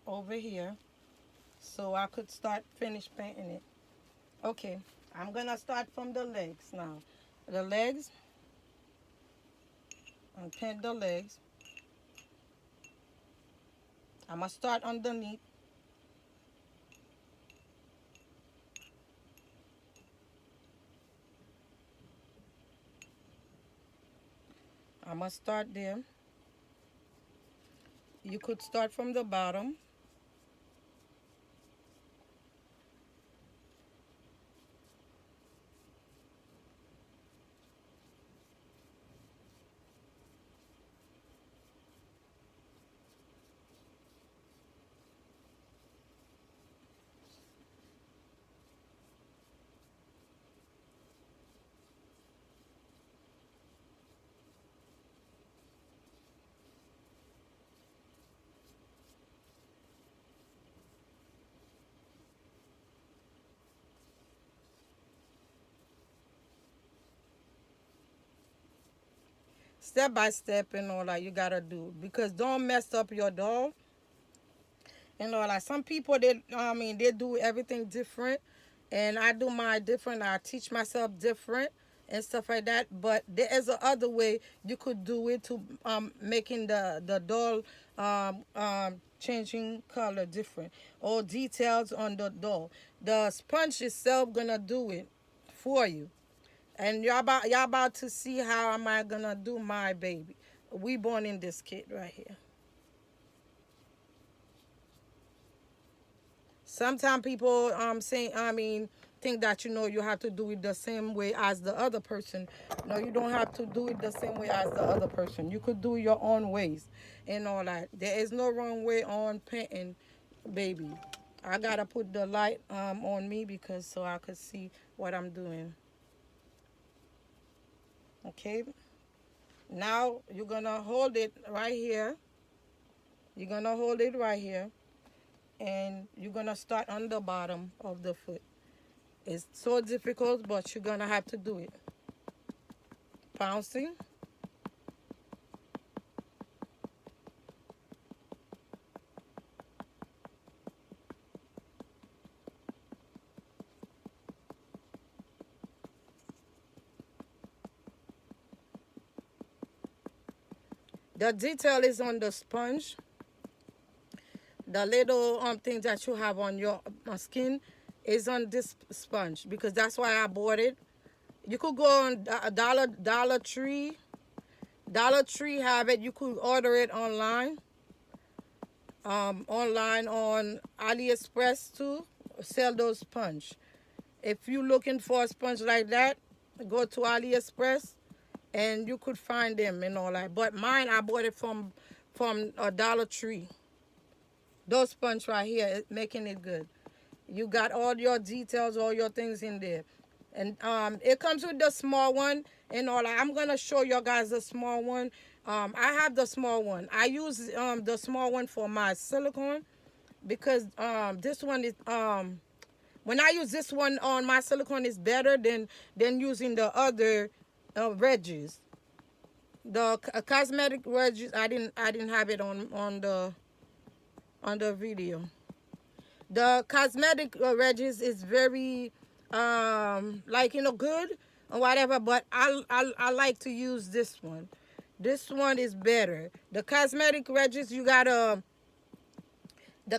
over here so I could finish painting it. Okay. I'm gonna start from the legs now. The legs. And paint the legs. I'm gonna start underneath. I'm gonna start there. You could start from the bottom. Step by step and all that you gotta do because don't mess up your doll and all that. Some people they do everything different, and I do mine different. I teach myself different and stuff like that. But there is a other way you could do it to making the doll changing color different or details on the doll. The sponge itself gonna do it for you. And y'all about to see how am I gonna do my baby. We born in this kit right here. Sometimes people say think that you have to do it the same way as the other person. No, you don't have to do it the same way as the other person. You could do your own ways and all that. There is no wrong way on painting, baby. I gotta put the light on me because so I could see what I'm doing. Okay. Now you're gonna hold it right here. You're gonna hold it right here, and you're gonna start on the bottom of the foot. It's so difficult, but you're gonna have to do it. Pouncing. The detail is on the sponge. The little things that you have on your skin is on this sponge because that's why I bought it. You could go on a Dollar Tree. Dollar Tree have it. You could order it online. Online on AliExpress too. Sell those sponge. If you're looking for a sponge like that, go to AliExpress and you could find them and all that. But mine, I bought it from a Dollar Tree. Those sponge right here, making it good. You got all your details, all your things in there. And it comes with the small one and all that. I'm gonna show you guys the small one. I have the small one. I use the small one for my silicone because this one is when I use this one on my silicone is better than using the other wedges. The cosmetic wedges I didn't have it on the video. The cosmetic wedges is very like good or whatever, but I like to use this one. This one is better. The cosmetic wedges you gotta the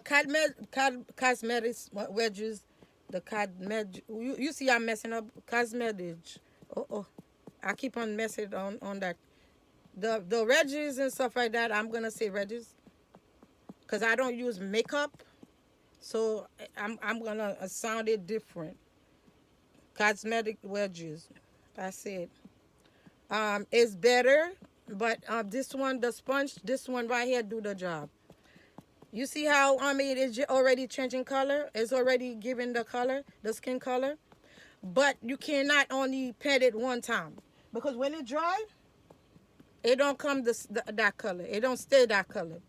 cosmetics wedges. The cosmetic you see I'm messing up cosmetics. Oh, I keep on messing on that. The wedges and stuff like that. I'm gonna say wedges because I don't use makeup. So I'm gonna sound it different. Cosmetic wedges. That's it. It's better, but this one, the sponge, this one right here, do the job. You see how it's already changing color. It's already giving the color, the skin color. But you cannot only paint it one time because when it dry, it don't come that color. It don't stay that color.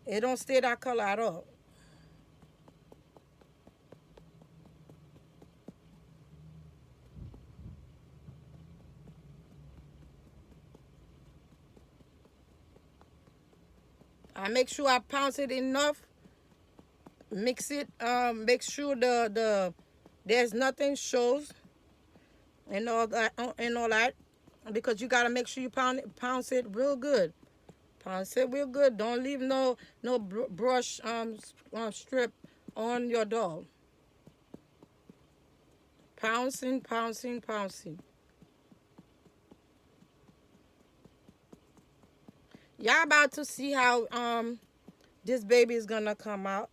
It don't stay that color at all. I make sure I pounce it enough. Mix it. Make sure the there's nothing shows and all that because you gotta make sure you pounce it real good. Pounce it real good. Don't leave no brush strip on your doll. Pouncing, pouncing, pouncing. Y'all about to see how this baby is gonna come out.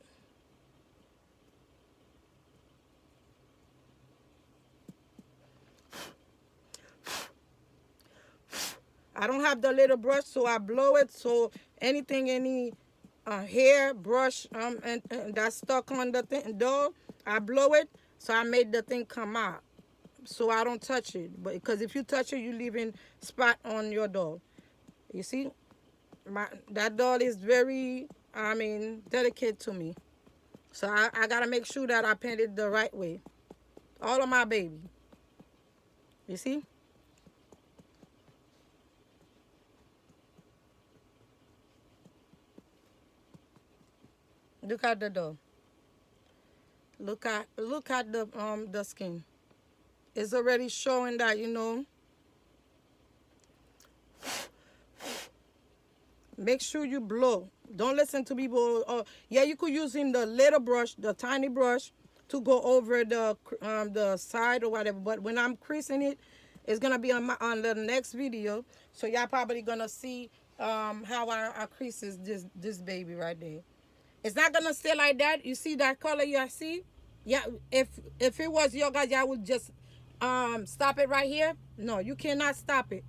I don't have the little brush, so I blow it. So any hair brush and that's stuck on the doll, I blow it. So I made the thing come out. So I don't touch it, but because if you touch it, you leaving spot on your doll. You see, that doll is very, delicate to me. So I gotta make sure that I paint it the right way. All of my baby. You see? Look at the doll. Look at the skin. It's already showing that make sure you blow. Don't listen to people. Yeah, you could use the little brush, the tiny brush, to go over the side or whatever. But when I'm creasing it, it's gonna be on the next video. So y'all probably gonna see how I creases this baby right there. It's not gonna stay like that. You see that color you see? Yeah. If it was your guys, y'all would just stop it right here. No, you cannot stop it.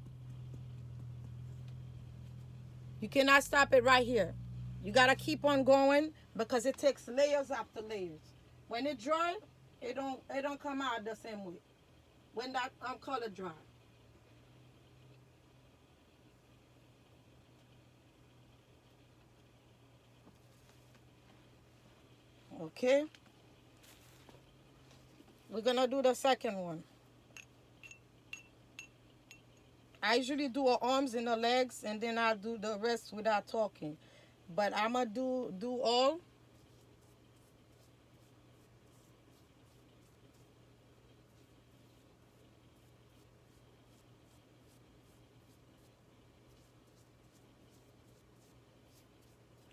You cannot stop it right here. You gotta keep on going because it takes layers after layers. When it dry, it don't come out the same way. When that color dry. Okay. We're gonna do the second one. I usually do her arms and her legs, and then I'll do the rest without talking. But I'm gonna do all.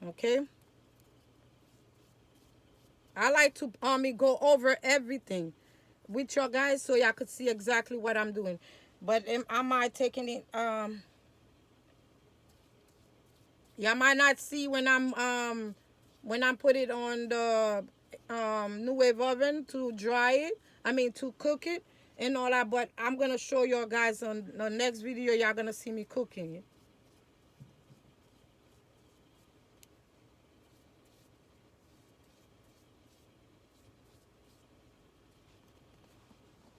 Okay. I like to go over everything with your guys so y'all could see exactly what I'm doing. But am I taking it Y'all might not see when I'm put it on the new wave oven to dry it. I mean to cook it and all that. But I'm gonna show you guys on the next video. Y'all gonna see me cooking it.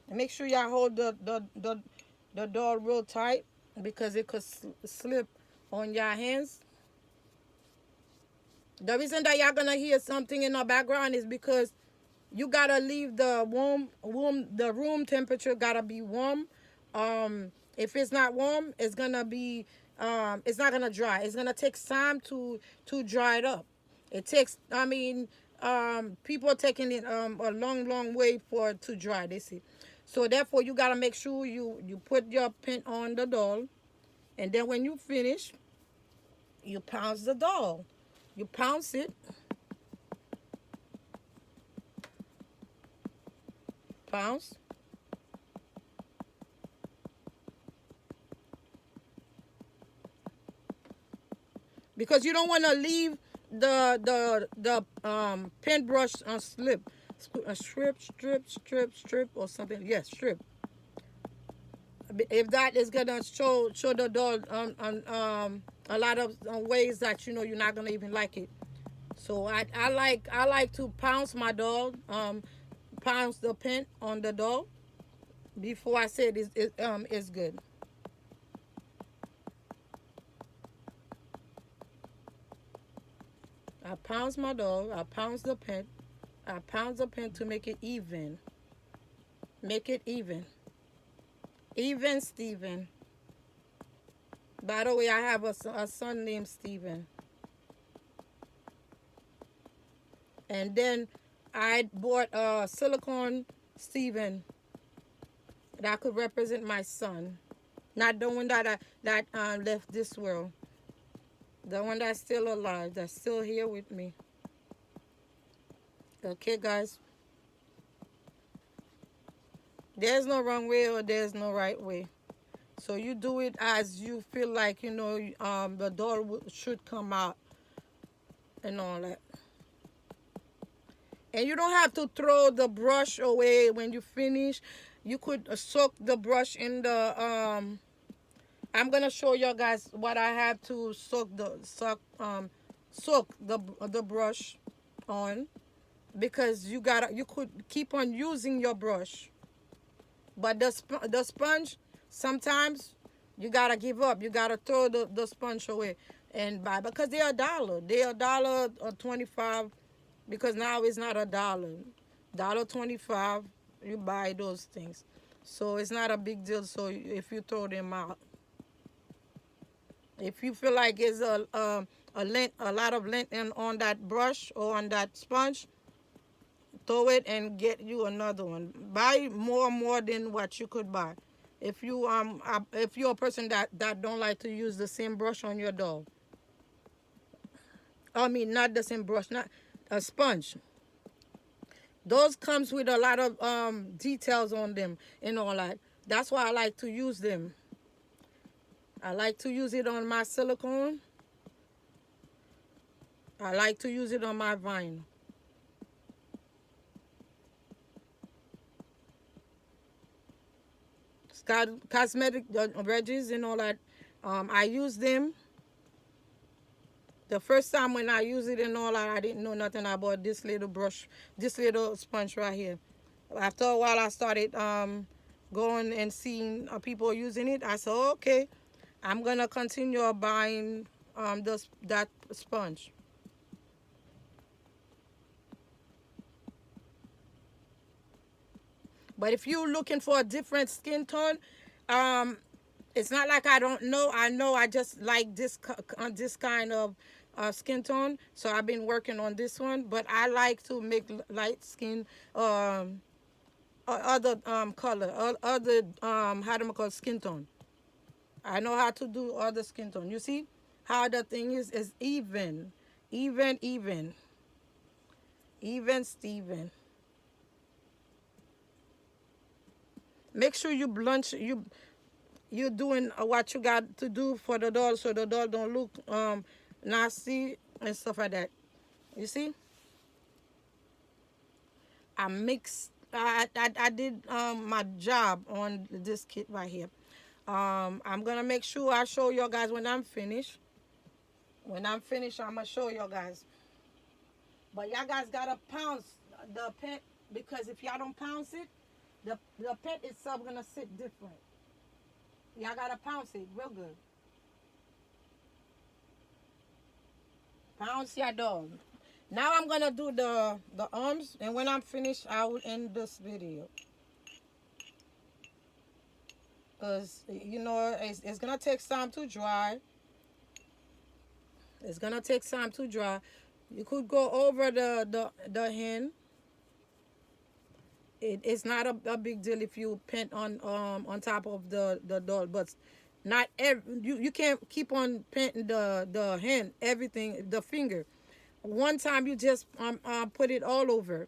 And make sure y'all hold the doll real tight because it could slip on your hands. The reason that y'all gonna hear something in the background is because you gotta leave the the room temperature gotta be warm. If it's not warm, it's gonna be it's not gonna dry. It's gonna take time to dry it up. It takes, I mean, people are taking it a long way for it to dry. They see. So therefore, you gotta make sure you put your pen on the doll, and then when you finish, you pounce the doll. You pounce it, pounce, because you don't want to leave the paintbrush slip, strip or something. Yes, strip. If that is gonna show the doll a lot of ways that you know you're not gonna even like it. So I like to pounce my doll, pounce the paint on the doll before I say it's good. I pounce my doll. I pounce the paint. I pounce the paint to make it even. Make it even. Even Steven. By the way, I have a son named Steven. And then I bought a silicone Steven that could represent my son. Not the one that left this world. The one that's still alive, that's still here with me. Okay, guys. There's no wrong way or there's no right way. So you do it as you feel like, you know, the doll should come out and all that. And you don't have to throw the brush away when you finish. You could soak the brush in the I'm gonna show you guys what I have to soak the brush on, because you could keep on using your brush, but the sponge sometimes you gotta give up. You gotta throw the sponge away and buy, because they're $1. They're $1.25, because now it's not $1.25. You buy those things, so it's not a big deal. So if you throw them out, if you feel like it's a lot of lint on that brush or on that sponge, throw it and get you another one. Buy more than what you could buy. If you're a person that don't like to use the same brush on your doll. I mean, not the same brush, not a sponge. Those comes with a lot of details on them and all that. That's why I like to use them. I like to use it on my silicone. I like to use it on my vine. Cosmetic wedges and all that. I use them. The first time when I use it and all that, I didn't know nothing about this little brush, this little sponge right here. After a while, I started going and seeing people using it. I said, oh, okay, I'm gonna continue buying that sponge. But if you're looking for a different skin tone, it's not like I don't know. I know I just like this kind of skin tone. So I've been working on this one. But I like to make light skin, other color, other how do I call it, skin tone. I know how to do other skin tone. You see how the thing is even, even, even Steven. Make sure you blanch you're doing what you got to do for the doll, so the doll don't look nasty and stuff like that. You see, I mixed. I did my job on this kit right here. I'm gonna make sure I show you guys when I'm finished. When I'm finished, I'm gonna show you guys. But y'all guys gotta pounce the pet, because if y'all don't pounce it, the pet itself gonna sit different. Y'all gotta pounce it real good. Pounce your dog. Now I'm gonna do the arms, and when I'm finished, I will end this video. Cause you know it's gonna take time to dry. It's gonna take time to dry. You could go over the hen. It's not a big deal if you paint on top of the doll, but not you can't keep on painting the hand, everything, the finger. One time you just put it all over,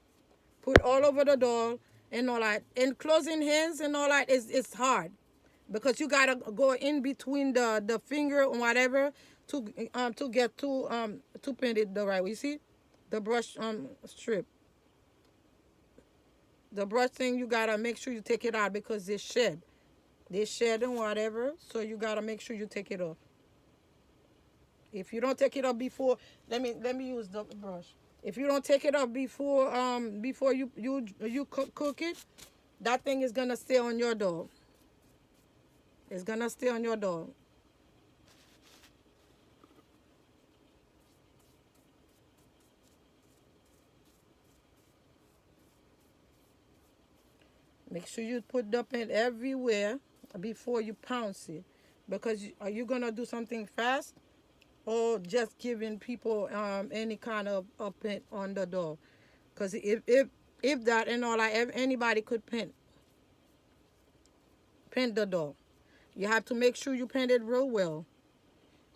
put all over the doll and all that. And closing hands and all that is it's hard, because you gotta go in between the finger or whatever to get to paint it the right way. You see, the brush strip. The brush thing, you gotta make sure you take it out because they shed and whatever, so you gotta make sure you take it off. If you don't take it off before, let me use the brush. If you don't take it off before you cook it, that thing is gonna stay on your dog. It's gonna stay on your dog. Make sure you put the paint everywhere before you pounce it, because are you gonna do something fast or just giving people any kind of paint on the door? Because if that and all, like, if anybody could paint the door, you have to make sure you paint it real well.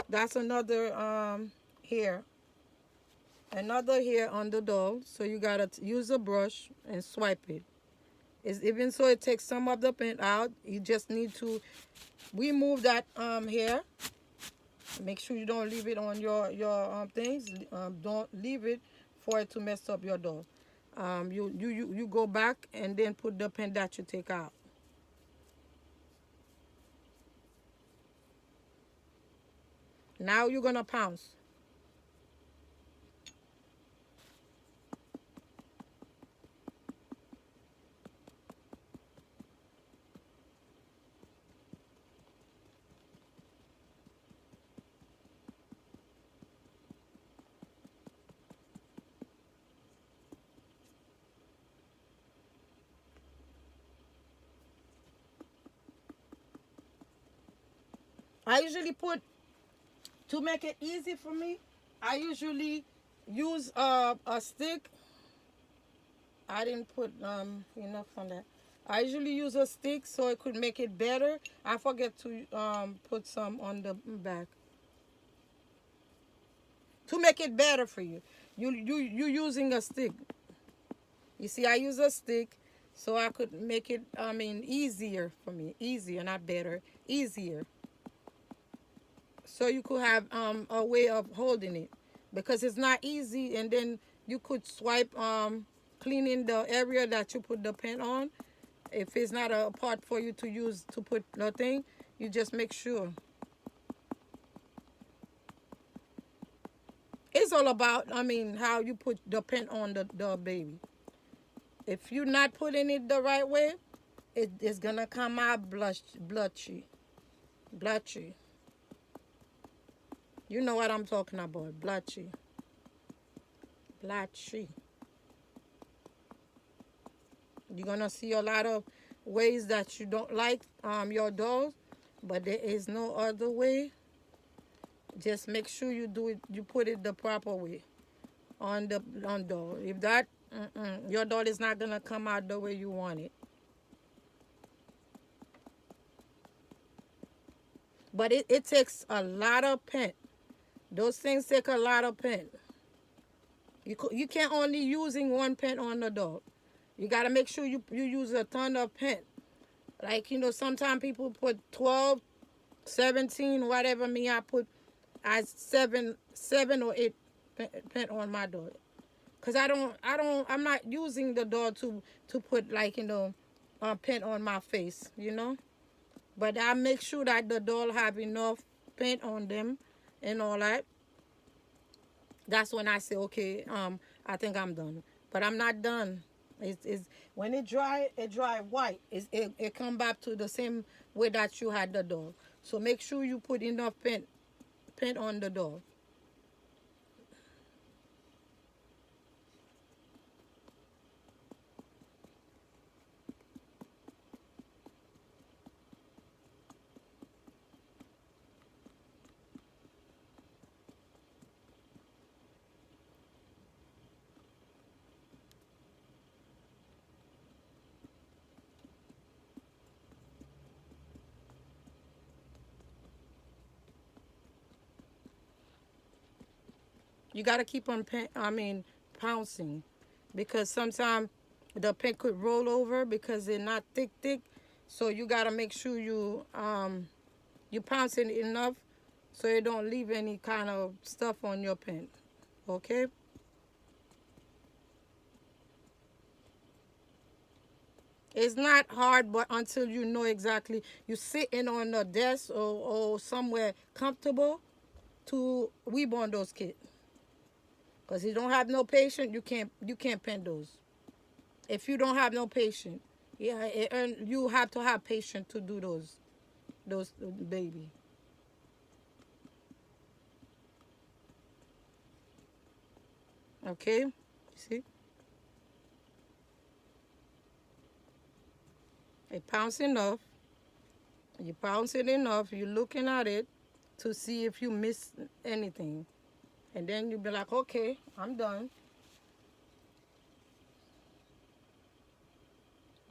That's another hair, another hair on the door. So you gotta use a brush and swipe it. It's, even so it takes some of the paint out, you just need to remove that hair. Make sure you don't leave it on your things. Don't leave it for it to mess up your door. You go back and then put the paint that you take out. Now you're gonna pounce. I usually put, to make it easy for me, I usually use a stick. I didn't put enough on that. I usually use a stick so it could make it better. I forget to put some on the back to make it better for you. You using a stick. You see, I use a stick so I could make it, easier for me. Easier, not better. Easier. So you could have a way of holding it, because it's not easy. And then you could swipe cleaning the area that you put the paint on. If it's not a part for you to use to put nothing, you just make sure. It's all about, how you put the paint on the baby. If you're not putting it the right way, it's gonna come out blotchy. Blotchy. You know what I'm talking about. Blotchy. Blotchy. You're gonna see a lot of ways that you don't like your dolls, but there is no other way. Just make sure you do it. You put it the proper way on doll. If that, your doll is not gonna come out the way you want it. But it takes a lot of paint. Those things take a lot of paint. You can't only using one paint on the doll. You got to make sure you use a ton of paint. Like, sometimes people put 12, 17, whatever. Me, I put as 7 or 8 paint on my doll. Cause I'm not using the doll to put like paint on my face, But I make sure that the doll have enough paint on them and all that. That's when I say, okay, I think I'm done. But I'm not done. It's when it dry white. It come back to the same way that you had the doll. So make sure you put enough paint on the doll. You gotta keep on pouncing, because sometimes the paint could roll over because they're not thick. So you gotta make sure you pounce it enough so you don't leave any kind of stuff on your paint. Okay. It's not hard, but until you know exactly, you sitting on a desk or somewhere comfortable to reborn those kids. Because you don't have no patience, you can't paint those. If you don't have no patience, yeah, you have to have patience to do those baby. Okay, see, it pounds enough. You pounce it enough. You're looking at it to see if you miss anything, and then you be like, okay, I'm done.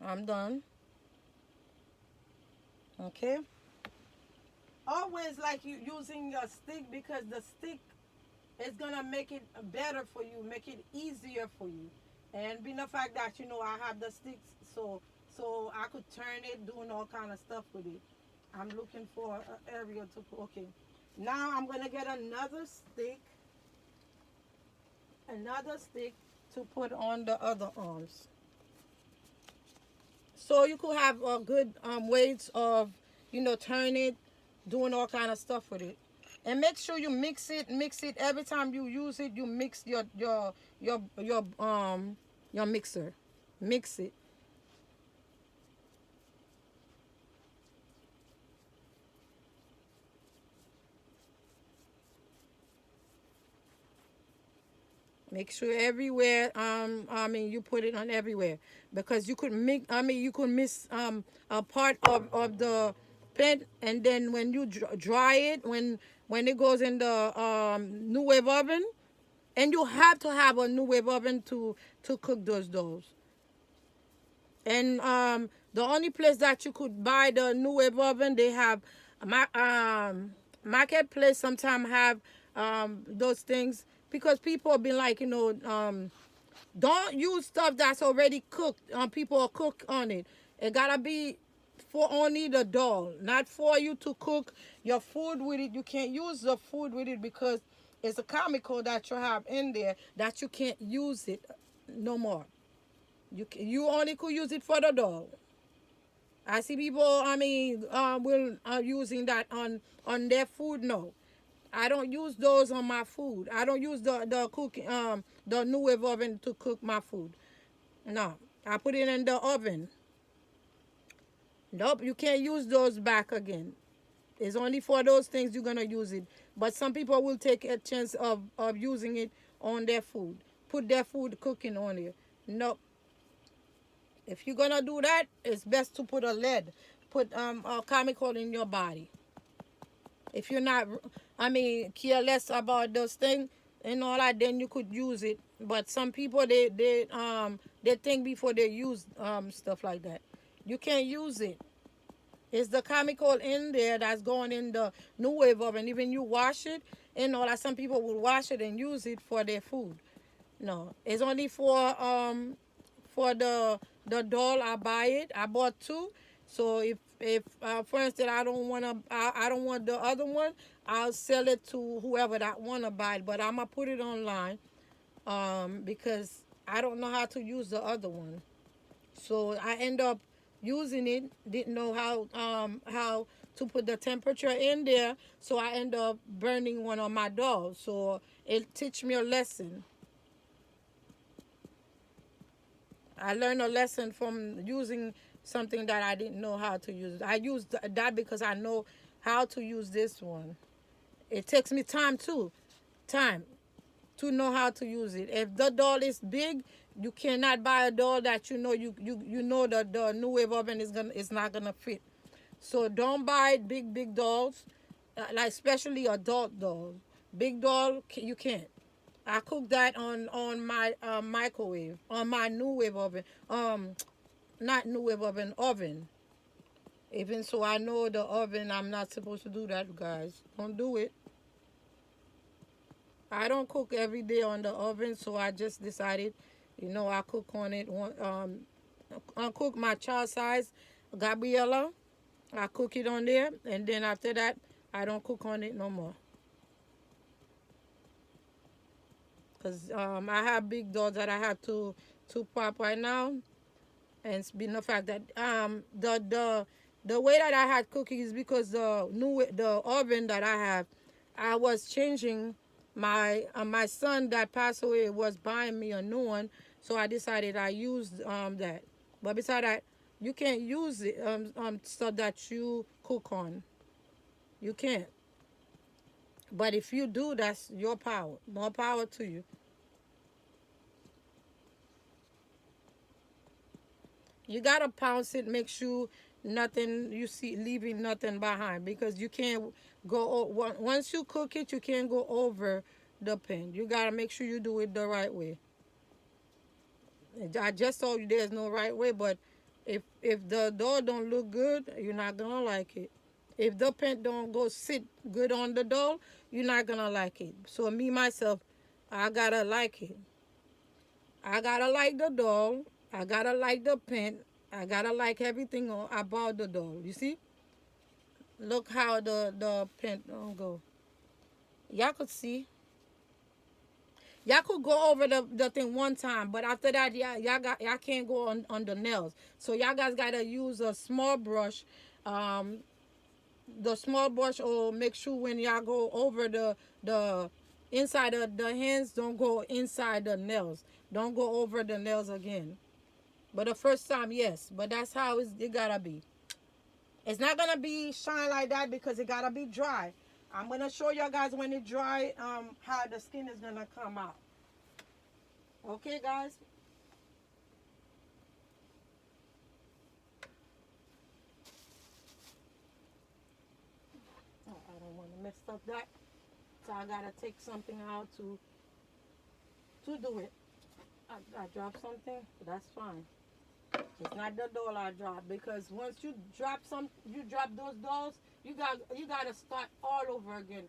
I'm done. Okay. Always like you using your stick, because the stick is gonna make it better for you, make it easier for you. And being the fact that I have the sticks, so I could turn it, doing all kind of stuff with it. I'm looking for an area to put. Okay. Now I'm gonna get another stick to put on the other arms. So you could have a good ways of turn it, doing all kind of stuff with it, and make sure you mix it every time you use it. You mix your mixer, mix it. Make sure everywhere. You put it on everywhere, because you could mix. You could miss a part of the paint, and then when you dry it, when it goes in the new wave oven, and you have to have a new wave oven to cook those doughs. And the only place that you could buy the new wave oven, they have my marketplace. Sometimes have those things, because people be like, don't use stuff that's already cooked. People are cook on it. It gotta be for only the doll, not for you to cook your food with it. You can't use the food with it, because it's a chemical that you have in there that you can't use it no more. You only could use it for the doll. I see people. Will using that on their food. No, I don't use those on my food. I don't use the cooking the new wave oven to cook my food. No, I put it in the oven. Nope, you can't use those back again. It's only for those things you're gonna use it. But some people will take a chance of using it on their food. Put their food cooking on it. Nope. If you're gonna do that, it's best to put a lead, put a chemical in your body. If you're not, careless about those things and all that, then you could use it. But some people they think before they use stuff like that. You can't use it. It's the chemical in there that's going in the new wave oven. Even you wash it and all that. Some people will wash it and use it for their food. No, it's only for the doll. I buy it. I bought two. So if for instance I don't want the other one, I'll sell it to whoever that wanna buy it. But I'm gonna put it online because I don't know how to use the other one. So I end up using it. Didn't know how to put the temperature in there. So I end up burning one of my dolls. So it teach me a lesson. I learned a lesson from using something that I didn't know how to use. I used that because I know how to use this one. It takes me time too. Time to know how to use it. If the doll is big, you cannot buy a doll that you know that the new wave oven is not gonna fit. So don't buy big dolls, like especially adult dolls. Big doll you can't. I cook that on my microwave, on my new wave oven. Not new wave oven. Even so, I know the oven. I'm not supposed to do that, guys. Don't do it. I don't cook every day on the oven, so I just decided, I cook on it. I cook my child size, Gabriella. I cook it on there, and then after that, I don't cook on it no more. Cause I have big dolls that I have to pop right now, and it's been the fact that the way that I had cooking is because the oven that I have, I was changing my son that passed away was buying me a new one, so I decided I used that. But besides that, you can't use it stuff that you cook on. You can't. But if you do, that's your power. More power to you. You gotta pounce it. Make sure nothing you see leaving nothing behind because you can't once you cook it. You can't go over the pan. You gotta make sure you do it the right way. I just told you there's no right way, but if the dough don't look good, you're not gonna like it. If the paint don't go sit good on the dough, you're not gonna like it. So me myself, I gotta like it. I gotta like the dough. I gotta like the paint. I gotta like everything about the dough. You see? Look how the paint don't go. Y'all could see. Y'all could go over the thing one time, but after that, y'all can't go on the nails. So y'all guys gotta use a small brush. The small brush will make sure when y'all go over the inside of the hands, don't go inside the nails. Don't go over the nails again. But the first time, yes. But that's how it gotta be. It's not gonna be shine like that because it gotta be dry. I'm gonna show you guys when it's dry, how the skin is gonna come out. Okay, guys. Oh, I don't want to mess up that, so I gotta take something out to do it. I dropped something, but that's fine. It's not the doll I dropped because once you drop those dolls, you gotta start all over again.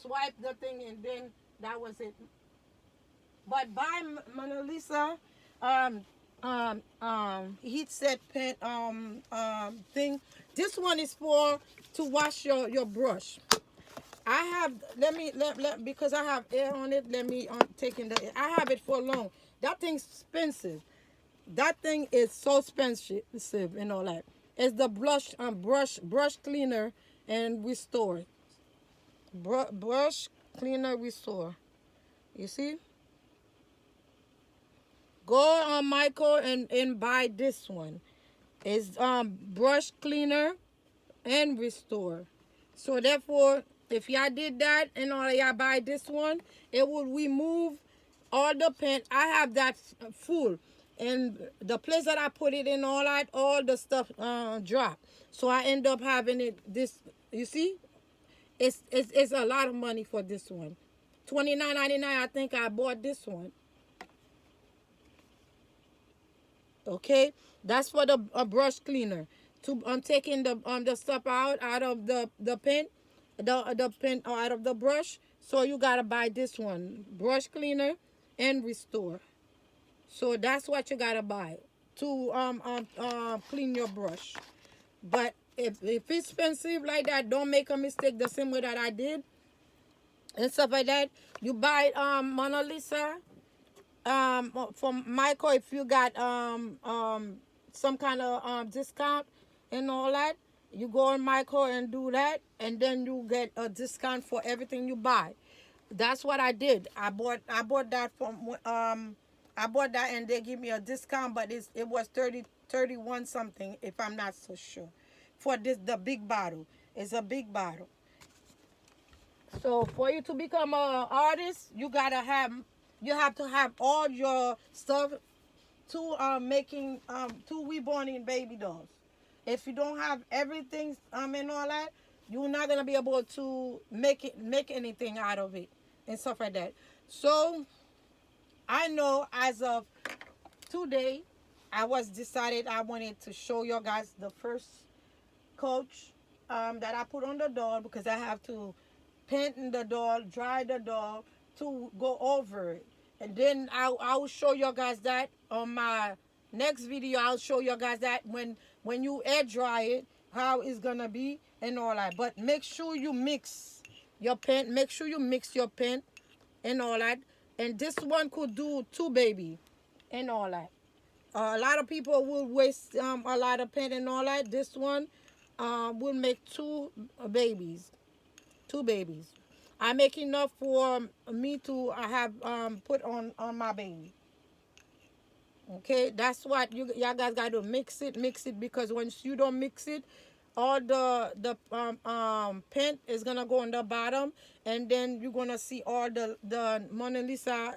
Swipe the thing and then that was it. But by Mona Lisa, heat set pen thing. This one is for to wash your brush. I have because I have air on it. Let me taking the. I have it for long. That thing's expensive. That thing is so expensive and all that. It's the brush cleaner and restore. Brush cleaner restore. You see? Go on Michael and buy this one. It's brush cleaner and restore. So therefore, if y'all did that and all y'all buy this one, it will remove all the paint. I have that full. And the place that I put it in, all the stuff drop. So I end up having it this. You see, it's a lot of money for this one. $29.99. I think I bought this one. Okay, that's for the brush cleaner. To taking the stuff out of the paint, the paint out of the brush. So you gotta buy this one, brush cleaner and restore. So that's what you gotta buy to clean your brush. But if it's expensive like that, don't make a mistake the same way that I did and stuff like that. You buy Mona Lisa from Michael if you got some kind of discount and all that. You go on Michael and do that, and then you get a discount for everything you buy. That's what I did. I bought that from I bought that and they give me a discount, but it was 31 something if I'm not so sure. For the big bottle. It's a big bottle. So for you to become an artist, you have to have all your stuff to making to reborning baby dolls. If you don't have everything and all that, you're not gonna be able to make anything out of it and stuff like that. So I know as of today, I was decided I wanted to show you guys the first coach that I put on the doll because I have to paint in the doll, dry the doll to go over it. And then I will show you guys that on my next video. I'll show you guys that when you air dry it, how it's gonna be and all that. But make sure you mix your paint. Make sure you mix your paint and all that. And this one could do 2 baby and all that. A lot of people will waste a lot of paint and all that. This one will make 2 babies. 2 babies. I make enough for me to have put on my baby. Okay, that's what y'all guys got to mix it because once you don't mix it, all the paint is gonna go on the bottom, and then you're gonna see all the Mona Lisa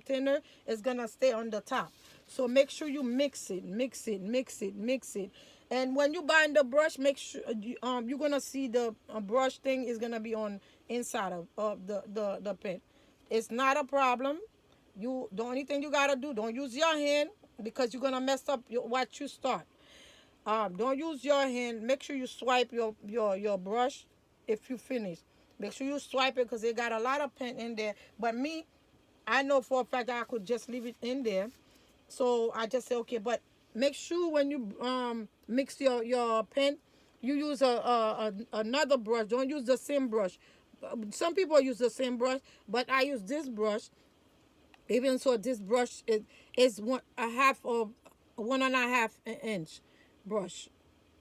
thinner is gonna stay on the top. So make sure you mix it. And when you buy the brush, make sure you're gonna see the brush thing is gonna be on inside of the pen. It's not a problem. The only thing you gotta do, don't use your hand because you're gonna mess up what you start. Don't use your hand. Make sure you swipe your brush if you finish. Make sure you swipe it because it got a lot of pen in there. But me, I know for a fact that I could just leave it in there. So I just say okay, but make sure when you mix your pen, you use another brush. Don't use the same brush. Some people use the same brush, but I use this brush. Even so, this brush is 1.5 inch brush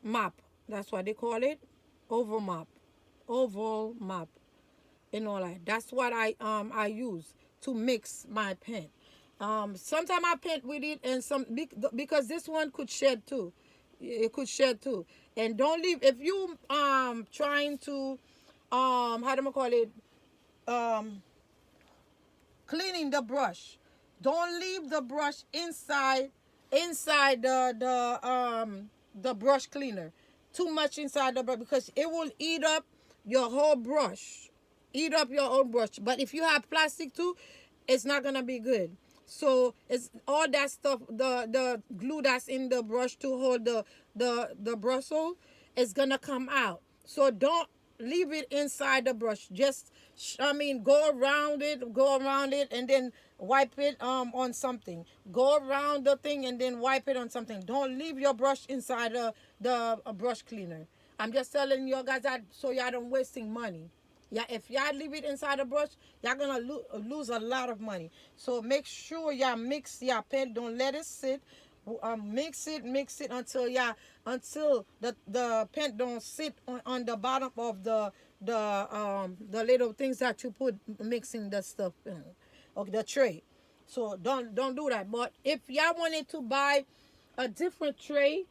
mop. That's what they call it, oval mop, and all that. That's what I use to mix my pen. Sometimes I paint with it, and because this one could shed too. It could shed too. And don't leave if you trying to how do I call it cleaning the brush. Don't leave the brush inside the brush cleaner. Too much inside the brush because it will eat up your whole brush. Eat up your whole brush. But if you have plastic too, it's not gonna be good. So it's all that stuff, the glue that's in the brush to hold the brush hole is gonna come out. So don't leave it inside the brush. Just go around it, and then wipe it on something. Go around the thing and then wipe it on something. Don't leave your brush inside the brush cleaner. I'm just telling you guys that so y'all don't wasting money. Yeah, if y'all leave it inside the brush, y'all gonna lose a lot of money. So make sure y'all mix your pen. Don't let it sit. Mix it until the pen don't sit on the bottom of the little things that you put mixing the stuff in, or the tray. So don't do that. But if y'all wanted to buy a different tray,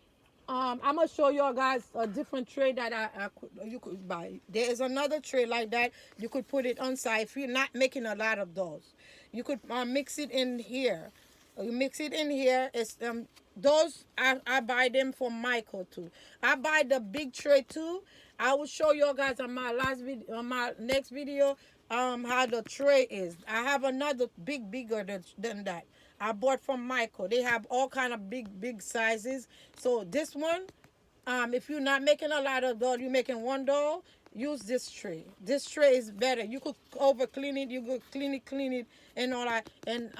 I'm gonna show y'all guys a different tray that you could buy. There is another tray like that. You could put it on side if you're not making a lot of those. You could mix it in here. You mix it in here. It's those I buy them from Michael too. I buy the big tray too. I will show you guys on my next video how the tray is. I have another bigger than that. I bought from Michael. They have all kind of big sizes. So this one, if you're not making a lot of doll, you're making one doll, use this tray. This tray is better. You could over clean it. You could clean it, and all that. And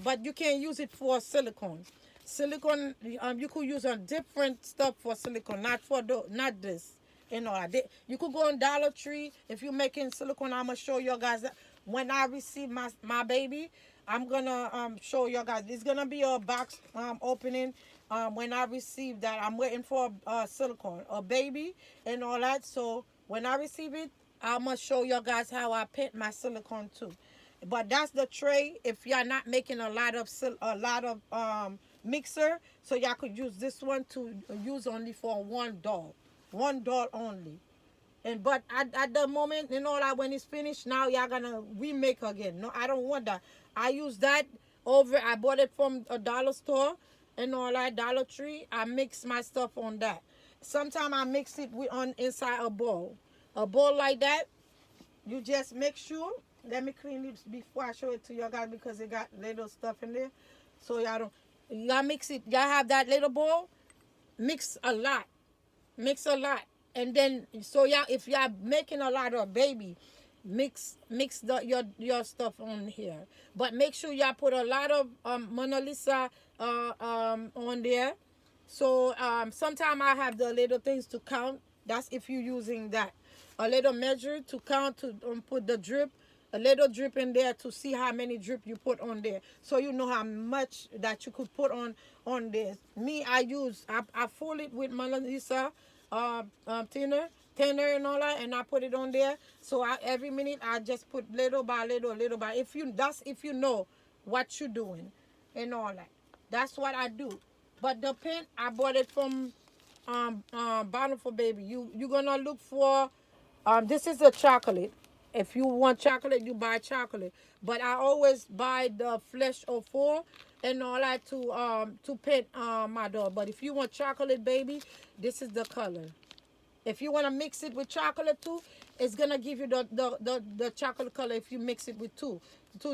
but you can't use it for silicone. Silicone, you could use a different stuff for silicone, not this. You know, you could go on Dollar Tree if you're making silicone. I'm gonna show you guys that when I receive my baby. I'm gonna show you guys. It's gonna be a box opening. When I receive that, I'm waiting for silicone, a baby, and all that. So when I receive it, I'm gonna show you guys how I paint my silicone too. But that's the tray. If you're not making a lot of mixer, so y'all could use this one to use only for one doll only. And but at the moment, you know, like when it's finished, now y'all gonna remake again. No, I don't want that. I use that over. I bought it from a dollar store and all that, Dollar Tree. I mix my stuff on that. Sometimes I mix it with on inside a bowl like that. You just make sure. Let me clean it before I show it to you guys because it got little stuff in there. So y'all don't. Y'all mix it. Y'all have that little bowl. Mix a lot. Mix a lot. And then so y'all, if y'all making a lot of baby, mix your stuff on here. But make sure y'all put a lot of Mona Lisa on there. So sometimes I have the little things to count. That's if you're using that. A little measure to count to put the drip. A little drip in there to see how many drip you put on there. So you know how much that you could put on this. Me, I fold it with Mona Lisa thinner and all that, and I put it on there. So every minute I just put little by little, little by. If you know what you're doing and all that. That's what I do. But the pen I bought it from Bottle for Baby. You're gonna look for this is a chocolate. If you want chocolate, you buy chocolate. But I always buy the flesh of four and all that to paint my dog. But if you want chocolate, baby, this is the color. If you want to mix it with chocolate too, it's gonna give you the chocolate color. If you mix it with two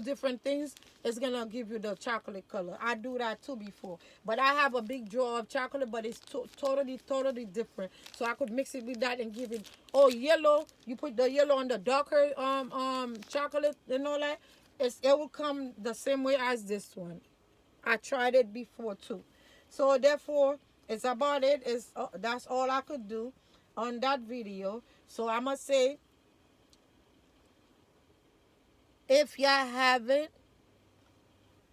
different things, it's gonna give you the chocolate color. I do that too before, but I have a big drawer of chocolate, but it's totally different. So I could mix it with that and give it yellow. You put the yellow on the darker chocolate and all that. It will come the same way as this one. I tried it before too. So therefore, it's about it. That's all I could do on that video. So I must say, if y'all haven't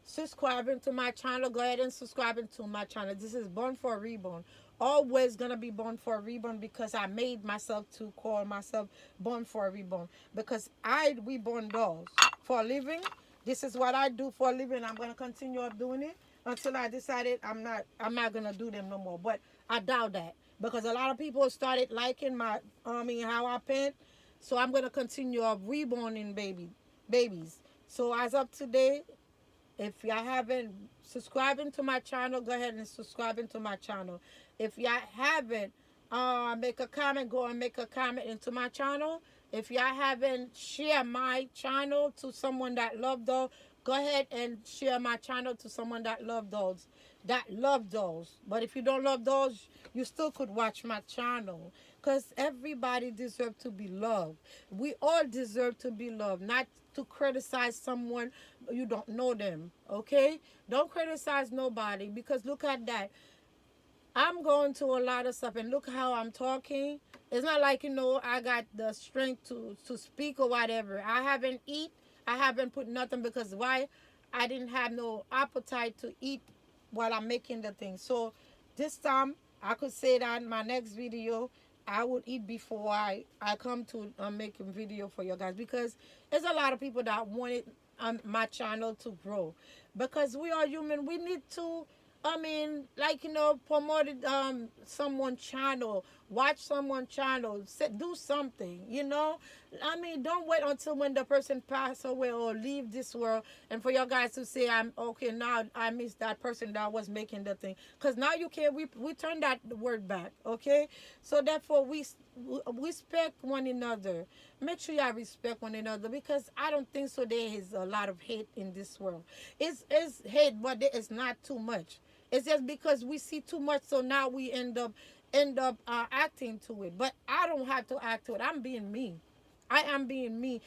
subscribing to my channel, go ahead and subscribing to my channel. This is Born for Reborn. Always gonna be Born for Reborn because I made myself to call myself Born for Reborn because I reborn dolls for a living. This is what I do for a living. I'm gonna continue up doing it until I decided I'm not gonna do them no more. But I doubt that because a lot of people started liking my how I paint. So I'm gonna continue up reborning babies. So as of today, if y'all haven't subscribing to my channel, go ahead and subscribing to my channel. If y'all haven't make a comment, go and make a comment into my channel. If y'all haven't share my channel to someone that love dolls, go ahead and share my channel to someone that love dolls. But if you don't love dolls, you still could watch my channel. Because everybody deserves to be loved. We all deserve to be loved, not to criticize someone you don't know them, okay? Don't criticize nobody because look at that. I'm going to a lot of stuff and look how I'm talking. It's not like, I got the strength to speak or whatever. I haven't eat. I haven't put nothing because why? I didn't have no appetite to eat while I'm making the thing. So this time I could say that in my next video I would eat before I come to making video for you guys because there's a lot of people that wanted my channel to grow because we are human. We need to promote someone channel, watch someone channel, do something, don't wait until when the person pass away or leave this world and for your guys to say, I'm okay, now I miss that person that was making the thing. Because now you can't, we turn that word back, okay? So therefore, we respect one another. Make sure y'all respect one another because I don't think so there is a lot of hate in this world. It's hate, but it's not too much. It's just because we see too much, so now we end up acting to it. But I don't have to act to it. I'm being me. I am being me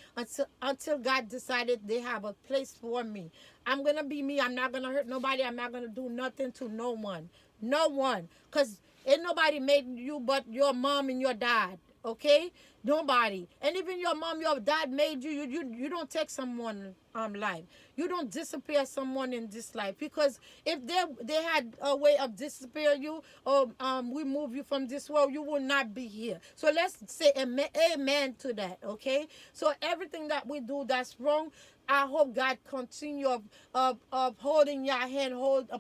until God decided they have a place for me. I'm gonna be me. I'm not gonna hurt nobody. I'm not gonna do nothing to no one. No one. Cause ain't nobody made you but your mom and your dad. Okay? Nobody. And even your mom, your dad made you. You don't take someone life. You don't disappear someone in this life. Because if they had a way of disappear you or remove you from this world, you will not be here. So let's say amen to that. Okay? So everything that we do that's wrong, I hope God continue of holding your hand,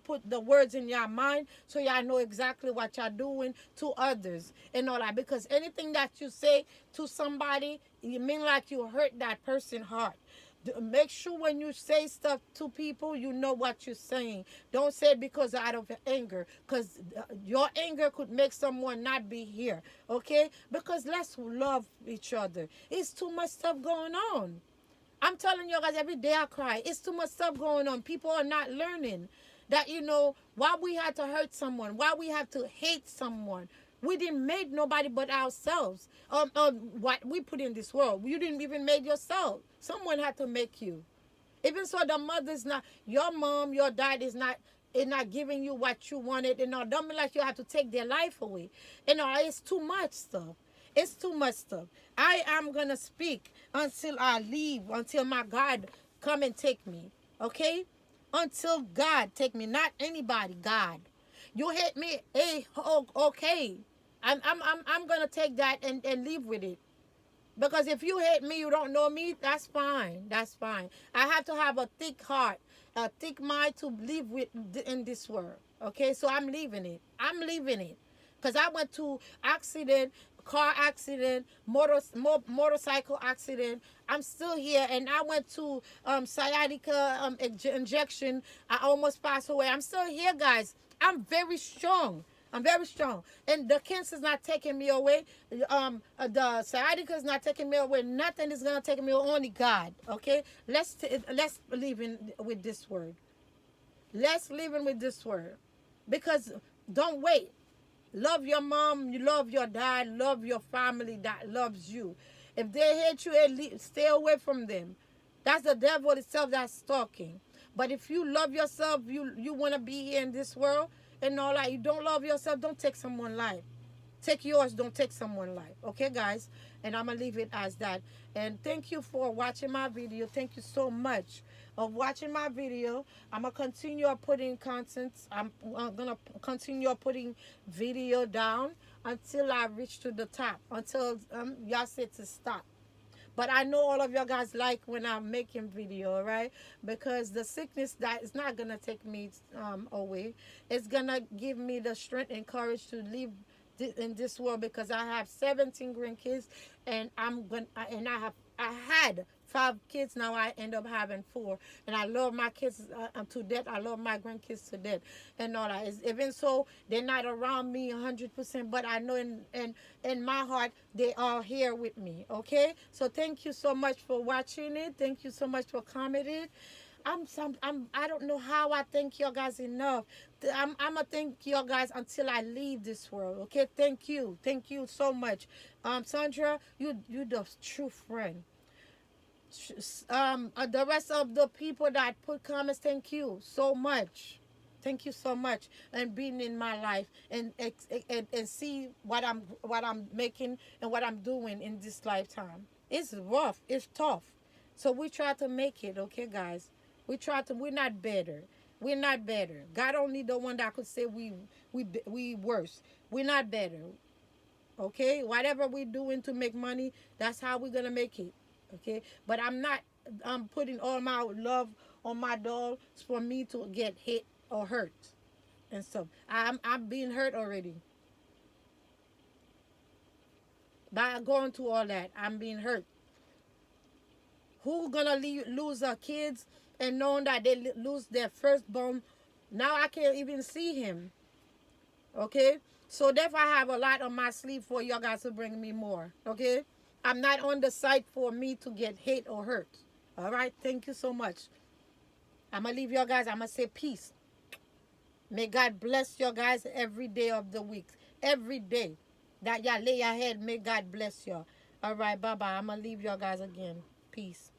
put the words in your mind so y'all know exactly what you're doing to others and all that. Because anything that you say to somebody, you mean like you hurt that person's heart. Make sure when you say stuff to people, you know what you're saying. Don't say it because out of anger, because your anger could make someone not be here. Okay? Because let's love each other. It's too much stuff going on. I'm telling you guys, every day I cry. It's too much stuff going on. People are not learning that, why we had to hurt someone, why we have to hate someone. We didn't make nobody but ourselves. What we put in this world. You didn't even make yourself. Someone had to make you. Even so, the mother's not, your mom, your dad is not giving you what you wanted. Don't be like you have to take their life away. It's too much stuff. It's too much stuff. I am going to speak until I leave, until my God come and take me. Okay? Until God take me. Not anybody, God. You hate me, hey, okay. I'm going to take that and live with it. Because if you hate me, you don't know me, that's fine. That's fine. I have to have a thick heart, a thick mind to live with in this world. Okay, so I'm leaving it. I'm leaving it. Because I went to accident, car accident, motorcycle accident. I'm still here. And I went to sciatica injection. I almost passed away. I'm still here, guys. I'm very strong. I'm very strong. And the cancer's not taking me away. The sciatica is not taking me away. Nothing is going to take me away. Only God. Okay? Let's believe in with this word. Let's live in with this word. Because don't wait. Love your mom. You love your dad. Love your family that loves you. If they hate you, stay away from them. That's the devil itself that's talking. But if you love yourself, you want to be here in this world, and all that. You don't love yourself, don't take someone's life. Take yours, don't take someone's life. Okay, guys? And I'm going to leave it as that. And thank you for watching my video. Thank you so much of watching my video. I'm going to continue putting content. I'm going to continue putting video down until I reach to the top. Until y'all say to stop. But I know all of y'all guys like when I'm making video, all right? Because the sickness that is not gonna take me away. It's gonna give me the strength and courage to live in this world, because I have 17 grandkids, and I had 5 kids. Now I end up having 4, and I love my kids to death. I love my grandkids to death, and all that. Even so, they're not around me 100%, but I know in my heart they are here with me. Okay, so thank you so much for watching it. Thank you so much for commenting. I don't know how I thank you guys enough. I'm gonna thank you guys until I leave this world. Okay, thank you so much. Sandra, you the true friend. The rest of the people that put comments, thank you so much. Thank you so much, and being in my life, and see what I'm making and what I'm doing in this lifetime. It's rough, it's tough. So we try to make it, okay, guys. We're not better. We're not better. God only the one that could say we worse. We're not better. Okay? Whatever we're doing to make money, that's how we're gonna make it. Okay? But I'm putting all my love on my doll for me to get hit or hurt and stuff. I'm being hurt already. By going to all that, I'm being hurt. Who gonna lose our kids and knowing that they lose their firstborn? Now I can't even see him. Okay? So therefore I have a lot on my sleeve for y'all guys to bring me more. Okay? I'm not on the site for me to get hit or hurt. All right? Thank you so much. I'm going to leave y'all guys. I'm going to say peace. May God bless you guys every day of the week. Every day that y'all lay your head, may God bless you. All right, bye bye. I'm gonna leave y'all guys again. Peace.